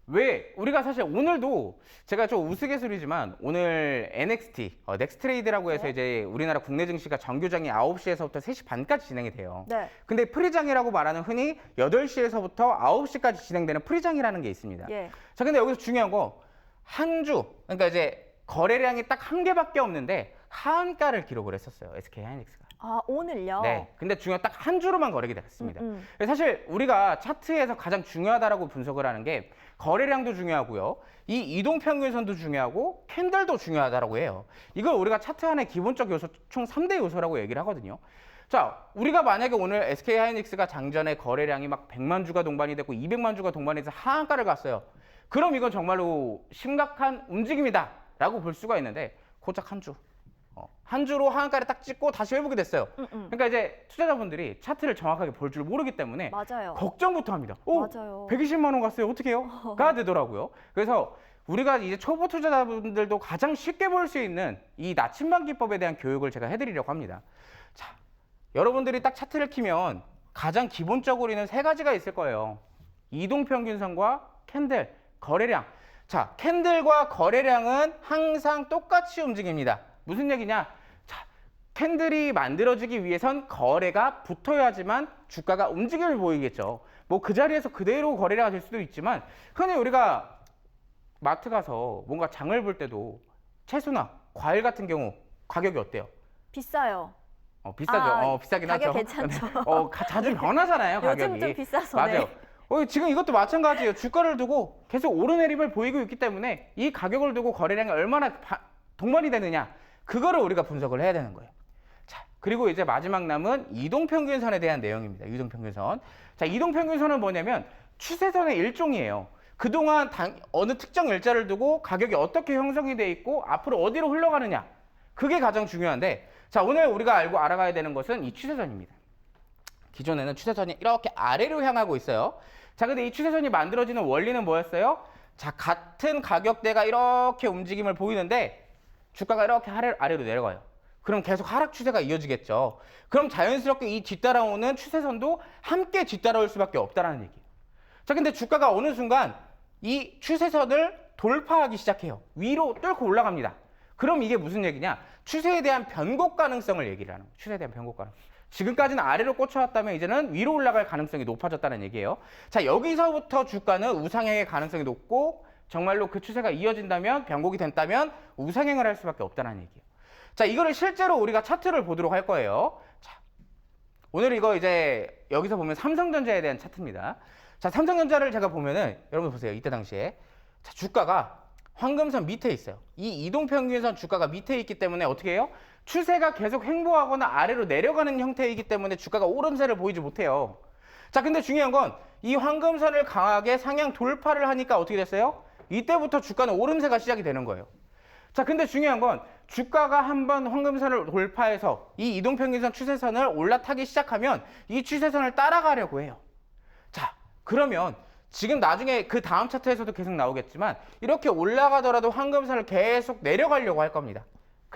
S2: 왜 우리가 사실 오늘도 제가 좀 우스갯소리지만 오늘 NXT 넥스트레이드라고 해서
S1: 네.
S2: 이제 우리나라 국내 증시가 정규장이 9시에서부터 3시 반까지 진행이 돼요.
S1: 네.
S2: 근데 프리장이라고 말하는 흔히 8시에서부터 9시까지 진행되는 프리장이라는 게 있습니다.
S1: 예.
S2: 자, 근데 여기서 중요한 거 한 주, 그러니까 이제 거래량이 딱 한 개밖에 없는데 하한가를 기록을 했었어요. SK하이닉스가.
S1: 오늘요?
S2: 네. 근데 중요한 딱 한 주로만 거래가 됐습니다. 사실 우리가 차트에서 가장 중요하다라고 분석을 하는 게 거래량도 중요하고요. 이 이동평균선도 중요하고 캔들도 중요하다라고 해요. 이걸 우리가 차트 안에 기본적 요소 총 3대 요소라고 얘기를 하거든요. 자, 우리가 만약에 오늘 SK하이닉스가 장전에 거래량이 막 100만 주가 동반이 되고 200만 주가 동반이 돼서 하한가를 갔어요. 그럼 이건 정말로 심각한 움직임이다 라고 볼 수가 있는데 고작 한 주. 한 주로 하한가를 딱 찍고 다시 회복이 됐어요. 그러니까 이제 투자자분들이 차트를 정확하게 볼 줄 모르기 때문에
S1: 맞아요.
S2: 걱정부터 합니다.
S1: 맞아요.
S2: 120만 원 갔어요. 어떻게 해요? 가 되더라고요. 그래서 우리가 이제 초보 투자자분들도 가장 쉽게 볼 수 있는 이 나침반 기법에 대한 교육을 제가 해드리려고 합니다. 자, 여러분들이 딱 차트를 키면 가장 기본적으로는 세 가지가 있을 거예요. 이동평균선과 캔들, 거래량. 자, 캔들과 거래량은 항상 똑같이 움직입니다. 무슨 얘기냐? 자, 캔들이 만들어지기 위해선 거래가 붙어야지만 주가가 움직임을 보이겠죠. 뭐 그 자리에서 그대로 거래가 될 수도 있지만 흔히 우리가 마트 가서 뭔가 장을 볼 때도 채소나 과일 같은 경우 가격이 어때요?
S1: 비싸요.
S2: 비싸죠. 비싸긴
S1: 가격
S2: 하죠.
S1: 괜찮죠.
S2: 자주 변하잖아요, 가격이.
S1: 요즘 좀 비싸서.
S2: 맞아요.
S1: 네.
S2: 지금 이것도 마찬가지예요. 주가를 두고 계속 오르내림을 보이고 있기 때문에 이 가격을 두고 거래량이 얼마나 동반이 되느냐, 그거를 우리가 분석을 해야 되는 거예요. 자, 그리고 이제 마지막 남은 이동평균선에 대한 내용입니다. 이동평균선. 자, 이동평균선은 뭐냐면 추세선의 일종이에요. 그동안 어느 특정 일자를 두고 가격이 어떻게 형성이 돼 있고 앞으로 어디로 흘러가느냐, 그게 가장 중요한데, 자, 오늘 우리가 알아가야 되는 것은 이 추세선입니다. 기존에는 추세선이 이렇게 아래로 향하고 있어요. 자, 근데 이 추세선이 만들어지는 원리는 뭐였어요? 자, 같은 가격대가 이렇게 움직임을 보이는데 주가가 이렇게 아래로 내려가요. 그럼 계속 하락 추세가 이어지겠죠. 그럼 자연스럽게 이 뒤따라오는 추세선도 함께 뒤따라올 수밖에 없다는 얘기예요. 자, 근데 주가가 어느 순간 이 추세선을 돌파하기 시작해요. 위로 뚫고 올라갑니다. 그럼 이게 무슨 얘기냐? 추세에 대한 변곡 가능성을 얘기를 하는 거예요. 추세에 대한 변곡 가능성. 지금까지는 아래로 꽂혀왔다면 이제는 위로 올라갈 가능성이 높아졌다는 얘기예요. 자, 여기서부터 주가는 우상향의 가능성이 높고 정말로 그 추세가 이어진다면, 변곡이 된다면 우상향을 할 수밖에 없다는 얘기예요. 자, 이거를 실제로 우리가 차트를 보도록 할 거예요. 자, 오늘 이거 이제 여기서 보면 삼성전자에 대한 차트입니다. 자, 삼성전자를 제가 보면은 여러분 보세요. 이때 당시에 자, 주가가 황금선 밑에 있어요. 이 이동평균선 주가가 밑에 있기 때문에 어떻게 해요? 추세가 계속 횡보하거나 아래로 내려가는 형태이기 때문에 주가가 오름세를 보이지 못해요. 자, 근데 중요한 건 이 황금선을 강하게 상향 돌파를 하니까 어떻게 됐어요? 이때부터 주가는 오름세가 시작이 되는 거예요. 자, 근데 중요한 건 주가가 한번 황금선을 돌파해서 이 이동평균선 추세선을 올라타기 시작하면 이 추세선을 따라가려고 해요. 자, 그러면 지금 나중에 그 다음 차트에서도 계속 나오겠지만 이렇게 올라가더라도 황금선을 계속 내려가려고 할 겁니다.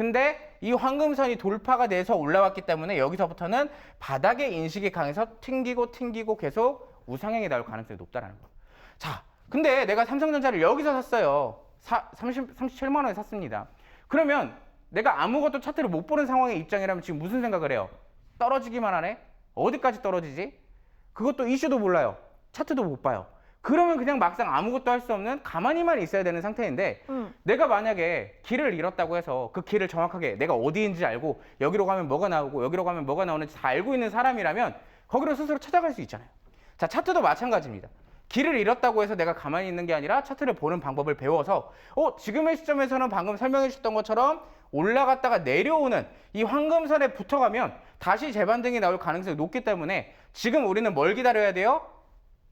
S2: 근데 이 황금선이 돌파가 돼서 올라왔기 때문에 여기서부터는 바닥의 인식이 강해서 튕기고 계속 우상향이 나올 가능성이 높다라는 거예요. 자, 근데 내가 삼성전자를 여기서 샀어요. 37만 원에 샀습니다. 그러면 내가 아무것도 차트를 못 보는 상황의 입장이라면 지금 무슨 생각을 해요? 떨어지기만 하네? 어디까지 떨어지지? 그것도 이슈도 몰라요. 차트도 못 봐요. 그러면 그냥 막상 아무것도 할 수 없는 가만히만 있어야 되는 상태인데 내가 만약에 길을 잃었다고 해서 그 길을 정확하게 내가 어디인지 알고 여기로 가면 뭐가 나오고 여기로 가면 뭐가 나오는지 다 알고 있는 사람이라면 거기로 스스로 찾아갈 수 있잖아요. 자, 차트도 마찬가지입니다. 길을 잃었다고 해서 내가 가만히 있는 게 아니라 차트를 보는 방법을 배워서 지금의 시점에서는 방금 설명해 주셨던 것처럼 올라갔다가 내려오는 이 황금선에 붙어가면 다시 재반등이 나올 가능성이 높기 때문에 지금 우리는 뭘 기다려야 돼요?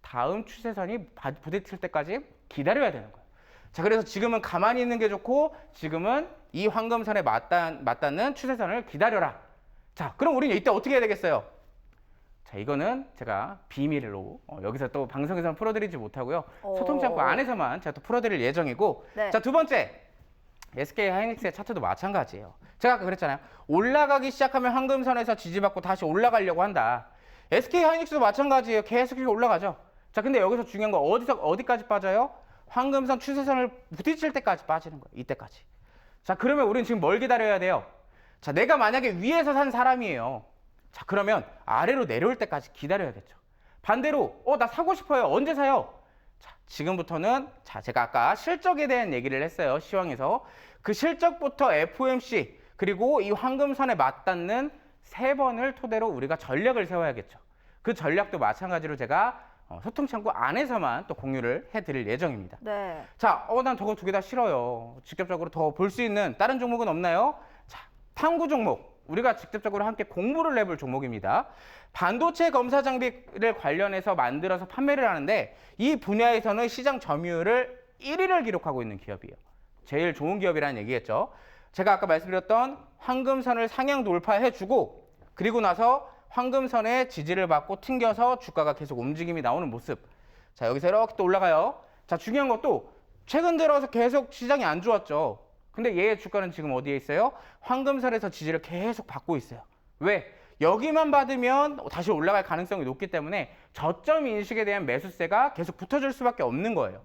S2: 다음 추세선이 부딪힐 때까지 기다려야 되는 거예요. 자, 그래서 지금은 가만히 있는 게 좋고 지금은 이 황금선에 맞닿는 추세선을 기다려라. 자, 그럼 우리는 이때 어떻게 해야 되겠어요? 자, 이거는 제가 비밀로 여기서 또 방송에서는 풀어드리지 못하고요. 소통창구 안에서만 제가 또 풀어드릴 예정이고
S1: 네.
S2: 자, 두 번째 SK 하이닉스의 차트도 마찬가지예요. 제가 아까 그랬잖아요. 올라가기 시작하면 황금선에서 지지받고 다시 올라가려고 한다. SK 하이닉스도 마찬가지예요. 계속 올라가죠. 자, 근데 여기서 중요한 건 어디까지 빠져요? 황금선 추세선을 부딪힐 때까지 빠지는 거예요. 이때까지. 자, 그러면 우리는 지금 뭘 기다려야 돼요? 자, 내가 만약에 위에서 산 사람이에요. 자, 그러면 아래로 내려올 때까지 기다려야겠죠. 반대로 나 사고 싶어요. 언제 사요? 자, 지금부터는 제가 아까 실적에 대한 얘기를 했어요. 시황에서. 그 실적부터 FOMC 그리고 이 황금선에 맞닿는 3번을 토대로 우리가 전략을 세워야겠죠. 그 전략도 마찬가지로 제가 소통창구 안에서만 또 공유를 해드릴 예정입니다.
S1: 네.
S2: 자, 난 저거 2개 다 싫어요. 직접적으로 더 볼 수 있는 다른 종목은 없나요? 자, 탐구 종목. 우리가 직접적으로 함께 공부를 해볼 종목입니다. 반도체 검사 장비를 관련해서 만들어서 판매를 하는데 이 분야에서는 시장 점유율을 1위를 기록하고 있는 기업이에요. 제일 좋은 기업이라는 얘기겠죠. 제가 아까 말씀드렸던 황금선을 상향 돌파해주고 그리고 나서 황금선의 지지를 받고 튕겨서 주가가 계속 움직임이 나오는 모습. 자, 여기서 이렇게 또 올라가요. 자, 중요한 것도 최근 들어서 계속 시장이 안 좋았죠. 근데 얘의 주가는 지금 어디에 있어요? 황금선에서 지지를 계속 받고 있어요. 왜? 여기만 받으면 다시 올라갈 가능성이 높기 때문에 저점 인식에 대한 매수세가 계속 붙어줄 수밖에 없는 거예요.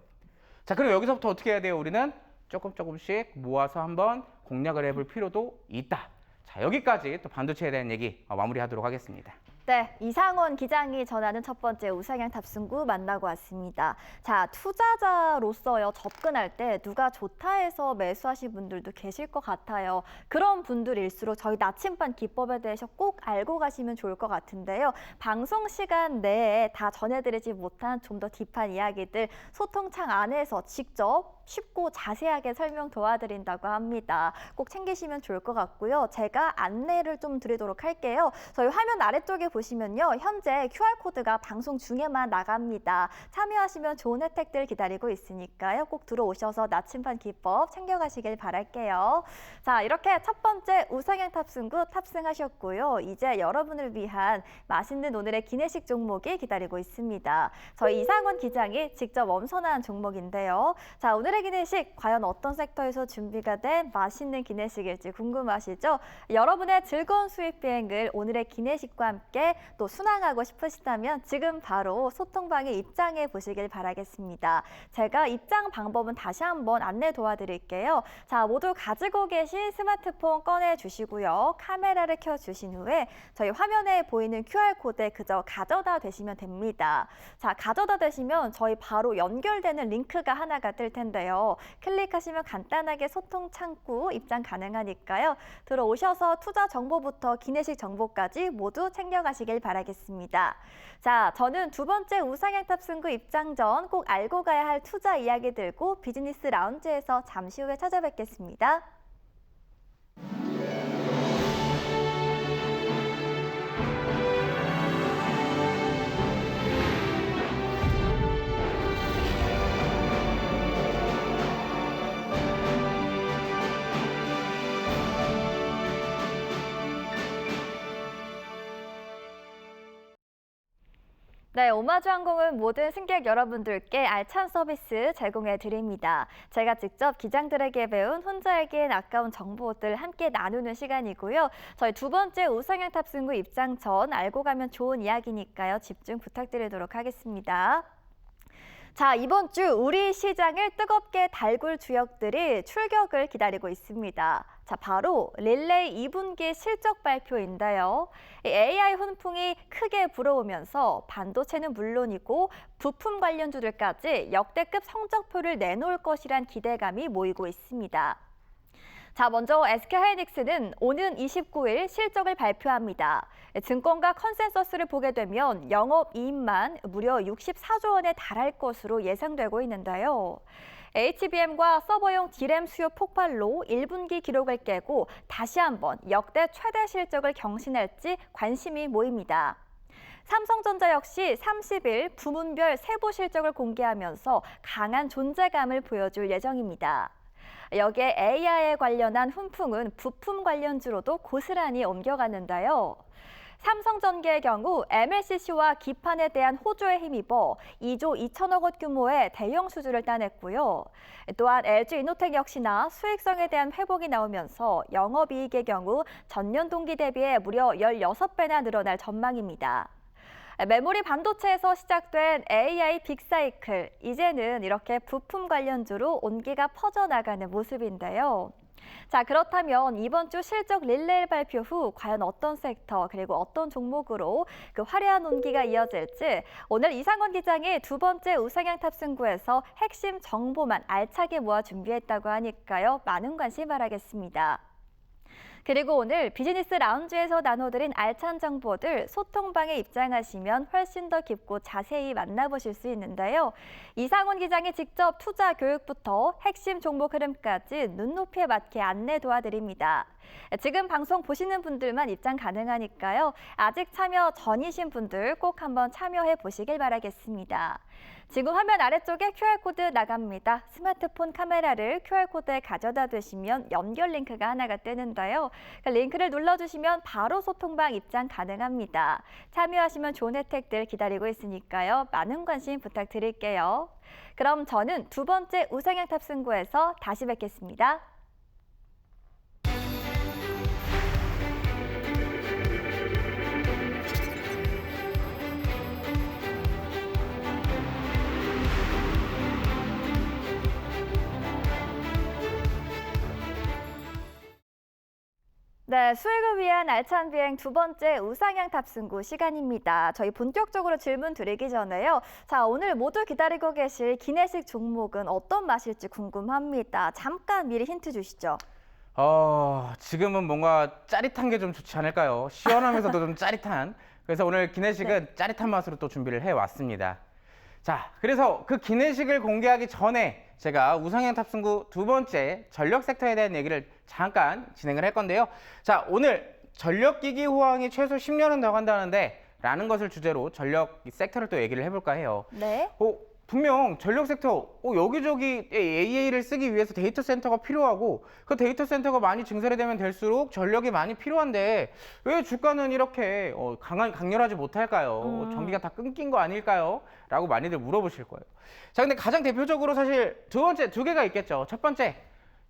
S2: 자, 그럼 여기서부터 어떻게 해야 돼요? 우리는 조금씩 모아서 한번 공략을 해볼 필요도 있다. 자, 여기까지 또 반도체에 대한 얘기 마무리하도록 하겠습니다.
S1: 네, 이상원 기장이 전하는 첫 번째 우상향 탑승구 만나고 왔습니다. 자, 투자자로서요, 접근할 때 누가 좋다 해서 매수하신 분들도 계실 것 같아요. 그런 분들일수록 저희 나침반 기법에 대해서 꼭 알고 가시면 좋을 것 같은데요. 방송 시간 내에 다 전해드리지 못한 좀 더 딥한 이야기들 소통창 안에서 직접 쉽고 자세하게 설명 도와드린다고 합니다. 꼭 챙기시면 좋을 것 같고요. 제가 안내를 좀 드리도록 할게요. 저희 화면 아래쪽에 보시면요. 현재 QR코드가 방송 중에만 나갑니다. 참여하시면 좋은 혜택들 기다리고 있으니까요. 꼭 들어오셔서 나침반 기법 챙겨가시길 바랄게요. 자, 이렇게 첫 번째 우상향 탑승구 탑승하셨고요. 이제 여러분을 위한 맛있는 오늘의 기내식 종목이 기다리고 있습니다. 저희 이상원 기장이 직접 엄선한 종목인데요. 자, 오늘의 기내식 과연 어떤 섹터에서 준비가 된 맛있는 기내식일지 궁금하시죠? 여러분의 즐거운 수익 비행을 오늘의 기내식과 함께 또 순항하고 싶으시다면 지금 바로 소통방에 입장해 보시길 바라겠습니다. 제가 입장 방법은 다시 한번 안내 도와드릴게요. 자, 모두 가지고 계신 스마트폰 꺼내 주시고요. 카메라를 켜 주신 후에 저희 화면에 보이는 QR코드에 그저 가져다 대시면 됩니다. 자, 가져다 대시면 저희 바로 연결되는 링크가 하나가 뜰 텐데요. 클릭하시면 간단하게 소통 창구 입장 가능하니까요. 들어오셔서 투자 정보부터 기내식 정보까지 모두 챙겨가시길 바라겠습니다. 자, 저는 두 번째 우상향 탑승구 입장 전 꼭 알고 가야 할 투자 이야기 들고 비즈니스 라운지에서 잠시 후에 찾아뵙겠습니다. 네, 오마주항공은 모든 승객 여러분들께 알찬 서비스 제공해 드립니다. 제가 직접 기장들에게 배운 혼자 알기엔 아까운 정보들 함께 나누는 시간이고요. 저희 두 번째 우상향 탑승구 입장 전 알고 가면 좋은 이야기니까요. 집중 부탁드리도록 하겠습니다. 자, 이번 주 우리 시장을 뜨겁게 달굴 주역들이 출격을 기다리고 있습니다. 자, 바로 릴레이 2분기 실적 발표인데요. 이 AI 훈풍이 크게 불어오면서 반도체는 물론이고 부품 관련주들까지 역대급 성적표를 내놓을 것이란 기대감이 모이고 있습니다. 자, 먼저 SK하이닉스는 오는 29일 실적을 발표합니다. 증권가 컨센서스를 보게 되면 영업이익만 무려 64조 원에 달할 것으로 예상되고 있는데요. HBM과 서버용 D램 수요 폭발로 1분기 기록을 깨고 다시 한번 역대 최대 실적을 경신할지 관심이 모입니다. 삼성전자 역시 30일 부문별 세부 실적을 공개하면서 강한 존재감을 보여줄 예정입니다. 여기에 AI에 관련한 훈풍은 부품 관련주로도 고스란히 옮겨갔는데요. 삼성전기의 경우 MLCC와 기판에 대한 호조에 힘입어 2조 2천억 원 규모의 대형 수주를 따냈고요. 또한 LG이노텍 역시나 수익성에 대한 회복이 나오면서 영업이익의 경우 전년 동기 대비해 무려 16배나 늘어날 전망입니다. 메모리 반도체에서 시작된 AI 빅사이클, 이제는 이렇게 부품 관련주로 온기가 퍼져나가는 모습인데요. 자, 그렇다면 이번 주 실적 릴레이 발표 후 과연 어떤 섹터 그리고 어떤 종목으로 그 화려한 온기가 이어질지 오늘 이상원 기장이 두 번째 우상향 탑승구에서 핵심 정보만 알차게 모아 준비했다고 하니까요. 많은 관심 바라겠습니다. 그리고 오늘 비즈니스 라운지에서 나눠드린 알찬 정보들 소통방에 입장하시면 훨씬 더 깊고 자세히 만나보실 수 있는데요. 이상훈 기장이 직접 투자 교육부터 핵심 종목 흐름까지 눈높이에 맞게 안내 도와드립니다. 지금 방송 보시는 분들만 입장 가능하니까요. 아직 참여 전이신 분들 꼭 한번 참여해 보시길 바라겠습니다. 지금 화면 아래쪽에 QR코드 나갑니다. 스마트폰 카메라를 QR코드에 가져다 두시면 연결 링크가 하나가 뜨는데요. 그 링크를 눌러주시면 바로 소통방 입장 가능합니다. 참여하시면 좋은 혜택들 기다리고 있으니까요. 많은 관심 부탁드릴게요. 그럼 저는 두 번째 우상향 탑승구에서 다시 뵙겠습니다. 네, 수익을 위한 알찬 비행 두 번째 우상향 탑승구 시간입니다. 저희 본격적으로 질문 드리기 전에요. 자, 오늘 모두 기다리고 계실 기내식 종목은 어떤 맛일지 궁금합니다. 잠깐 미리 힌트 주시죠.
S2: 지금은 뭔가 짜릿한 게 좀 좋지 않을까요? 시원하면서도 좀 짜릿한. 그래서 오늘 기내식은 짜릿한 맛으로 또 준비를 해왔습니다. 자, 그래서 그 기내식을 공개하기 전에 제가 우상향 탑승구 두 번째 전력 섹터에 대한 얘기를 잠깐 진행을 할 건데요. 자, 오늘 전력기기 호황이 최소 10년은 더 간다는데 라는 것을 주제로 전력 섹터를 또 얘기를 해볼까 해요.
S1: 네.
S2: 분명 전력 섹터 여기저기 AA를 쓰기 위해서 데이터 센터가 필요하고 그 데이터 센터가 많이 증설이 되면 될수록 전력이 많이 필요한데 왜 주가는 이렇게 강렬하지 못할까요? 전기가 다 끊긴 거 아닐까요? 라고 많이들 물어보실 거예요. 자, 근데 가장 대표적으로 사실 두 개가 있겠죠. 첫 번째,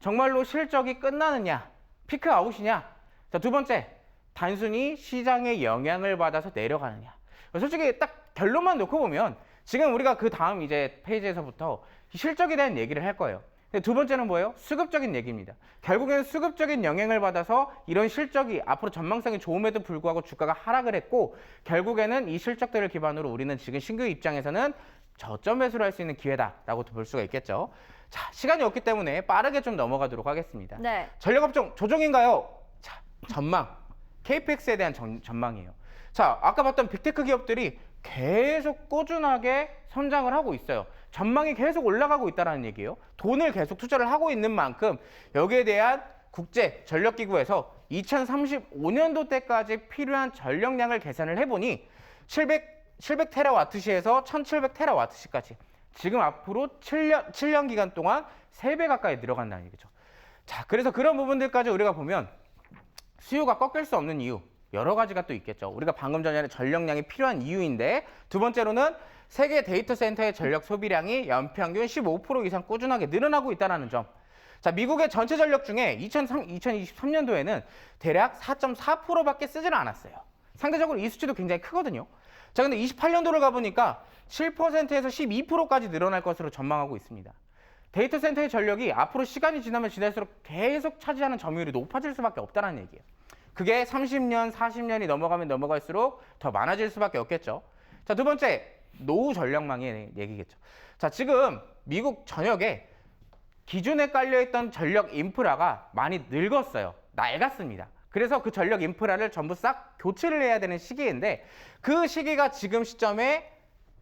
S2: 정말로 실적이 끝나느냐, 피크 아웃이냐. 자, 두 번째, 단순히 시장의 영향을 받아서 내려가느냐. 솔직히 딱 결론만 놓고 보면 지금 우리가 그 다음 이제 페이지에서부터 실적에 대한 얘기를 할 거예요. 근데 두 번째는 뭐예요? 수급적인 얘기입니다. 결국에는 수급적인 영향을 받아서 이런 실적이 앞으로 전망성이 좋음에도 불구하고 주가가 하락을 했고 결국에는 이 실적들을 기반으로 우리는 지금 신규 입장에서는 저점 매수를 할 수 있는 기회다라고 볼 수가 있겠죠. 자, 시간이 없기 때문에 빠르게 좀 넘어가도록 하겠습니다.
S1: 네.
S2: 전력업종 조정인가요? 자, 전망. KPX에 대한 전망이에요. 자, 아까 봤던 빅테크 기업들이 계속 꾸준하게 성장을 하고 있어요. 전망이 계속 올라가고 있다는 얘기예요. 돈을 계속 투자를 하고 있는 만큼 여기에 대한 국제 전력기구에서 2035년도 때까지 필요한 전력량을 계산을 해보니 700테라와트시에서 1700테라와트시까지 지금 앞으로 7년 기간 동안 3배 가까이 늘어간다는 얘기죠. 자, 그래서 그런 부분들까지 우리가 보면 수요가 꺾일 수 없는 이유 여러 가지가 또 있겠죠. 우리가 방금 전에 전력량이 필요한 이유인데, 두 번째로는 세계 데이터 센터의 전력 소비량이 연평균 15% 이상 꾸준하게 늘어나고 있다는 점. 자, 미국의 전체 전력 중에 2023년도에는 대략 4.4%밖에 쓰지는 않았어요. 상대적으로 이 수치도 굉장히 크거든요. 자, 근데 28년도를 가보니까 7%에서 12%까지 늘어날 것으로 전망하고 있습니다. 데이터 센터의 전력이 앞으로 시간이 지나면 지날수록 계속 차지하는 점유율이 높아질 수밖에 없다는 얘기예요. 그게 30년, 40년이 넘어가면 넘어갈수록 더 많아질 수밖에 없겠죠. 자, 두 번째, 노후 전력망의 얘기겠죠. 자, 지금 미국 전역에 기존에 깔려있던 전력 인프라가 많이 늙었어요. 낡았습니다. 그래서 그 전력 인프라를 전부 싹 교체를 해야 되는 시기인데, 그 시기가 지금 시점에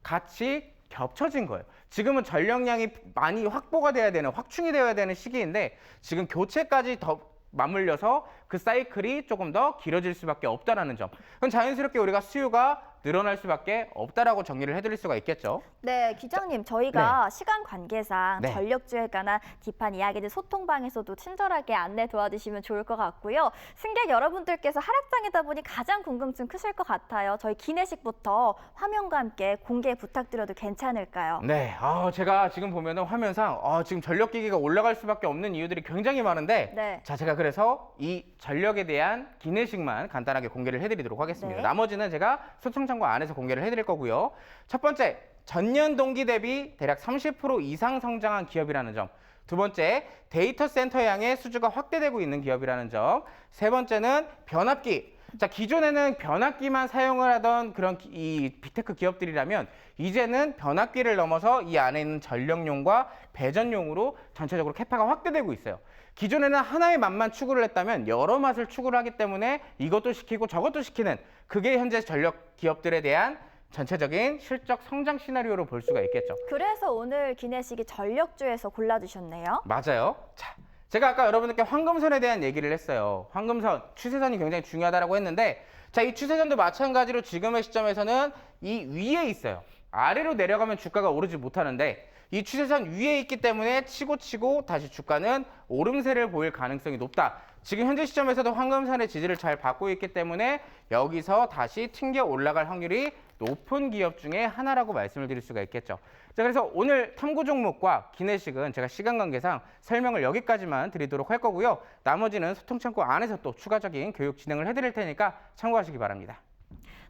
S2: 같이 겹쳐진 거예요. 지금은 전력량이 많이 확보가 돼야 되는, 확충이 되어야 되는 시기인데, 지금 교체까지 더 맞물려서 그 사이클이 조금 더 길어질 수밖에 없다는 점. 그럼 자연스럽게 우리가 수요가 늘어날 수밖에 없다라고 정리를 해드릴 수가 있겠죠.
S1: 네, 기장님, 저희가 시간 관계상
S2: 네.
S1: 전력주에 관한 딥한 이야기들 소통방에서도 친절하게 안내 도와주시면 좋을 것 같고요. 승객 여러분들께서 하락장이다 보니 가장 궁금증 크실 것 같아요. 저희 기내식부터 화면과 함께 공개 부탁드려도 괜찮을까요?
S2: 네, 제가 지금 보면은 화면상 지금 전력기기가 올라갈 수밖에 없는 이유들이 굉장히 많은데,
S1: 네.
S2: 자, 제가 그래서 이 전력에 대한 기내식만 간단하게 공개를 해드리도록 하겠습니다.
S1: 네.
S2: 나머지는 제가 소통창고 안에서 공개를 해드릴 거고요. 첫 번째, 전년 동기 대비 대략 30% 이상 성장한 기업이라는 점. 두 번째, 데이터 센터 양의 수주가 확대되고 있는 기업이라는 점. 세 번째는 변압기. 자, 기존에는 변압기만 사용을 하던 그런 이 빅테크 기업들이라면, 이제는 변압기를 넘어서 이 안에 있는 전력용과 배전용으로 전체적으로 캐파가 확대되고 있어요. 기존에는 하나의 맛만 추구를 했다면 여러 맛을 추구를 하기 때문에 이것도 시키고 저것도 시키는, 그게 현재 전력 기업들에 대한 전체적인 실적 성장 시나리오로 볼 수가 있겠죠.
S1: 그래서 오늘 기내식이 전력주에서 골라주셨네요.
S2: 맞아요. 자, 제가 아까 여러분들께 황금선에 대한 얘기를 했어요. 황금선, 추세선이 굉장히 중요하다고 했는데, 자, 이 추세선도 마찬가지로 지금의 시점에서는 이 위에 있어요. 아래로 내려가면 주가가 오르지 못하는데, 이 추세선 위에 있기 때문에 치고 다시 주가는 오름세를 보일 가능성이 높다. 지금 현재 시점에서도 황금선의 지지를 잘 받고 있기 때문에 여기서 다시 튕겨 올라갈 확률이 높은 기업 중에 하나라고 말씀을 드릴 수가 있겠죠. 자, 그래서 오늘 탐구 종목과 기내식은 제가 시간 관계상 설명을 여기까지만 드리도록 할 거고요. 나머지는 소통창고 안에서 또 추가적인 교육 진행을 해드릴 테니까 참고하시기 바랍니다.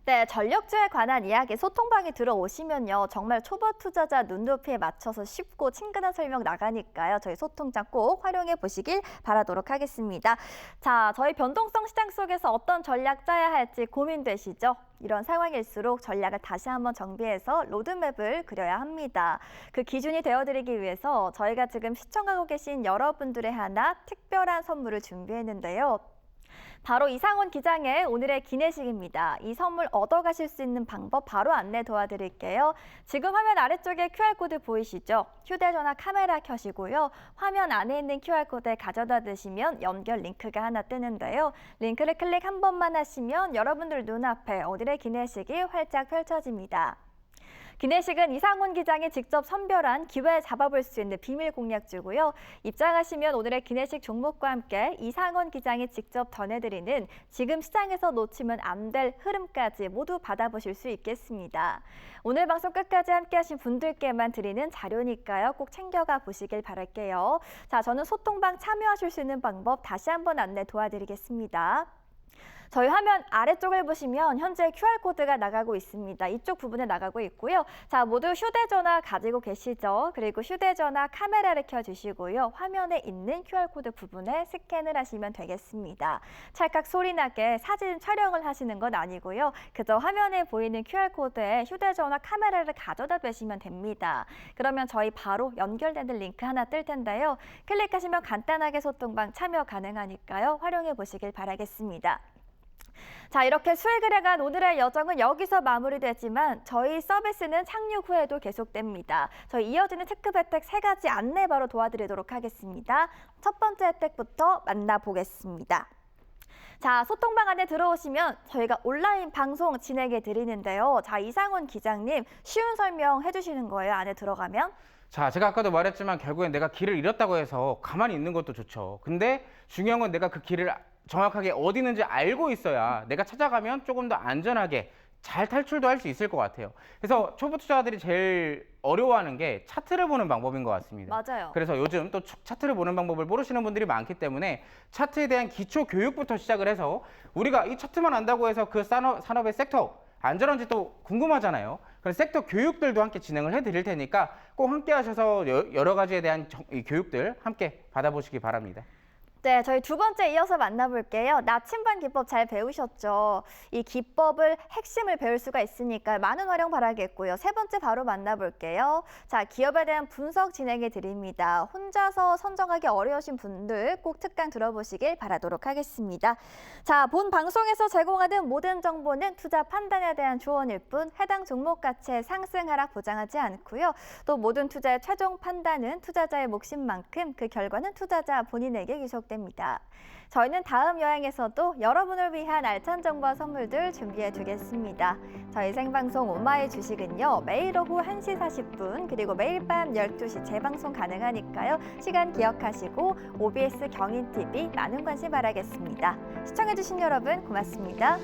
S1: 네, 전력주에 관한 이야기 소통방에 들어오시면요. 정말 초보 투자자 눈높이에 맞춰서 쉽고 친근한 설명 나가니까요. 저희 소통장 꼭 활용해 보시길 바라도록 하겠습니다. 자, 저희 변동성 시장 속에서 어떤 전략 짜야 할지 고민되시죠? 이런 상황일수록 전략을 다시 한번 정비해서 로드맵을 그려야 합니다. 그 기준이 되어드리기 위해서 저희가 지금 시청하고 계신 여러분들의 하나 특별한 선물을 준비했는데요. 바로 이상훈 기장의 오늘의 기내식입니다. 이 선물 얻어가실 수 있는 방법 바로 안내 도와드릴게요. 지금 화면 아래쪽에 QR코드 보이시죠? 휴대전화 카메라 켜시고요. 화면 안에 있는 QR코드에 가져다 드시면 연결 링크가 하나 뜨는데요. 링크를 클릭 한 번만 하시면 여러분들 눈앞에 오늘의 기내식이 활짝 펼쳐집니다. 기내식은 이상훈 기장이 직접 선별한 기회 잡아볼 수 있는 비밀 공략주고요. 입장하시면 오늘의 기내식 종목과 함께 이상훈 기장이 직접 전해드리는 지금 시장에서 놓치면 안 될 흐름까지 모두 받아보실 수 있겠습니다. 오늘 방송 끝까지 함께하신 분들께만 드리는 자료니까요. 꼭 챙겨가 보시길 바랄게요. 자, 저는 소통방 참여하실 수 있는 방법 다시 한번 안내 도와드리겠습니다. 저희 화면 아래쪽을 보시면 현재 QR코드가 나가고 있습니다. 이쪽 부분에 나가고 있고요. 자, 모두 휴대전화 가지고 계시죠? 그리고 휴대전화 카메라를 켜주시고요. 화면에 있는 QR코드 부분에 스캔을 하시면 되겠습니다. 찰칵 소리나게 사진 촬영을 하시는 건 아니고요. 그저 화면에 보이는 QR코드에 휴대전화 카메라를 가져다 대시면 됩니다. 그러면 저희 바로 연결되는 링크 하나 뜰 텐데요. 클릭하시면 간단하게 소통방 참여 가능하니까요. 활용해 보시길 바라겠습니다. 자, 이렇게 수익을 해간 오늘의 여정은 여기서 마무리되지만 저희 서비스는 착륙 후에도 계속됩니다. 저희 이어지는 특급 혜택 3가지 안내 바로 도와드리도록 하겠습니다. 첫 번째 혜택부터 만나보겠습니다. 자, 소통방 안에 들어오시면 저희가 온라인 방송 진행해 드리는데요. 자, 이상훈 기장님 쉬운 설명 해주시는 거예요, 안에 들어가면.
S2: 자, 제가 아까도 말했지만 결국엔 내가 길을 잃었다고 해서 가만히 있는 것도 좋죠. 근데 중요한 건 내가 그 길을 정확하게 어디 있는지 알고 있어야 내가 찾아가면 조금 더 안전하게 잘 탈출도 할 수 있을 것 같아요. 그래서 초보 투자자들이 제일 어려워하는 게 차트를 보는 방법인 것 같습니다.
S1: 맞아요.
S2: 그래서 요즘 또 차트를 보는 방법을 모르시는 분들이 많기 때문에 차트에 대한 기초 교육부터 시작을 해서 우리가 이 차트만 안다고 해서 그 산업의 섹터 안전한지 또 궁금하잖아요. 그래서 섹터 교육들도 함께 진행을 해드릴 테니까 꼭 함께 하셔서 여러 가지에 대한 이 교육들 함께 받아보시기 바랍니다.
S1: 네, 저희 두 번째 이어서 만나볼게요. 나침반 기법 잘 배우셨죠? 이 기법을 핵심을 배울 수가 있으니까 많은 활용 바라겠고요. 세 번째 바로 만나볼게요. 자, 기업에 대한 분석 진행해 드립니다. 혼자서 선정하기 어려우신 분들 꼭 특강 들어보시길 바라도록 하겠습니다. 자, 본 방송에서 제공하는 모든 정보는 투자 판단에 대한 조언일 뿐 해당 종목 가치의 상승 하락 보장하지 않고요. 또 모든 투자의 최종 판단은 투자자의 몫인 만큼 그 결과는 투자자 본인에게 귀속됩니다. 저희는 다음 여행에서도 여러분을 위한 알찬 정보와 선물들 준비해 두겠습니다. 저희 생방송 오마이 주식은요. 매일 오후 1시 40분 그리고 매일 밤 12시 재방송 가능하니까요. 시간 기억하시고 OBS 경인TV 많은 관심 바라겠습니다. 시청해주신 여러분 고맙습니다.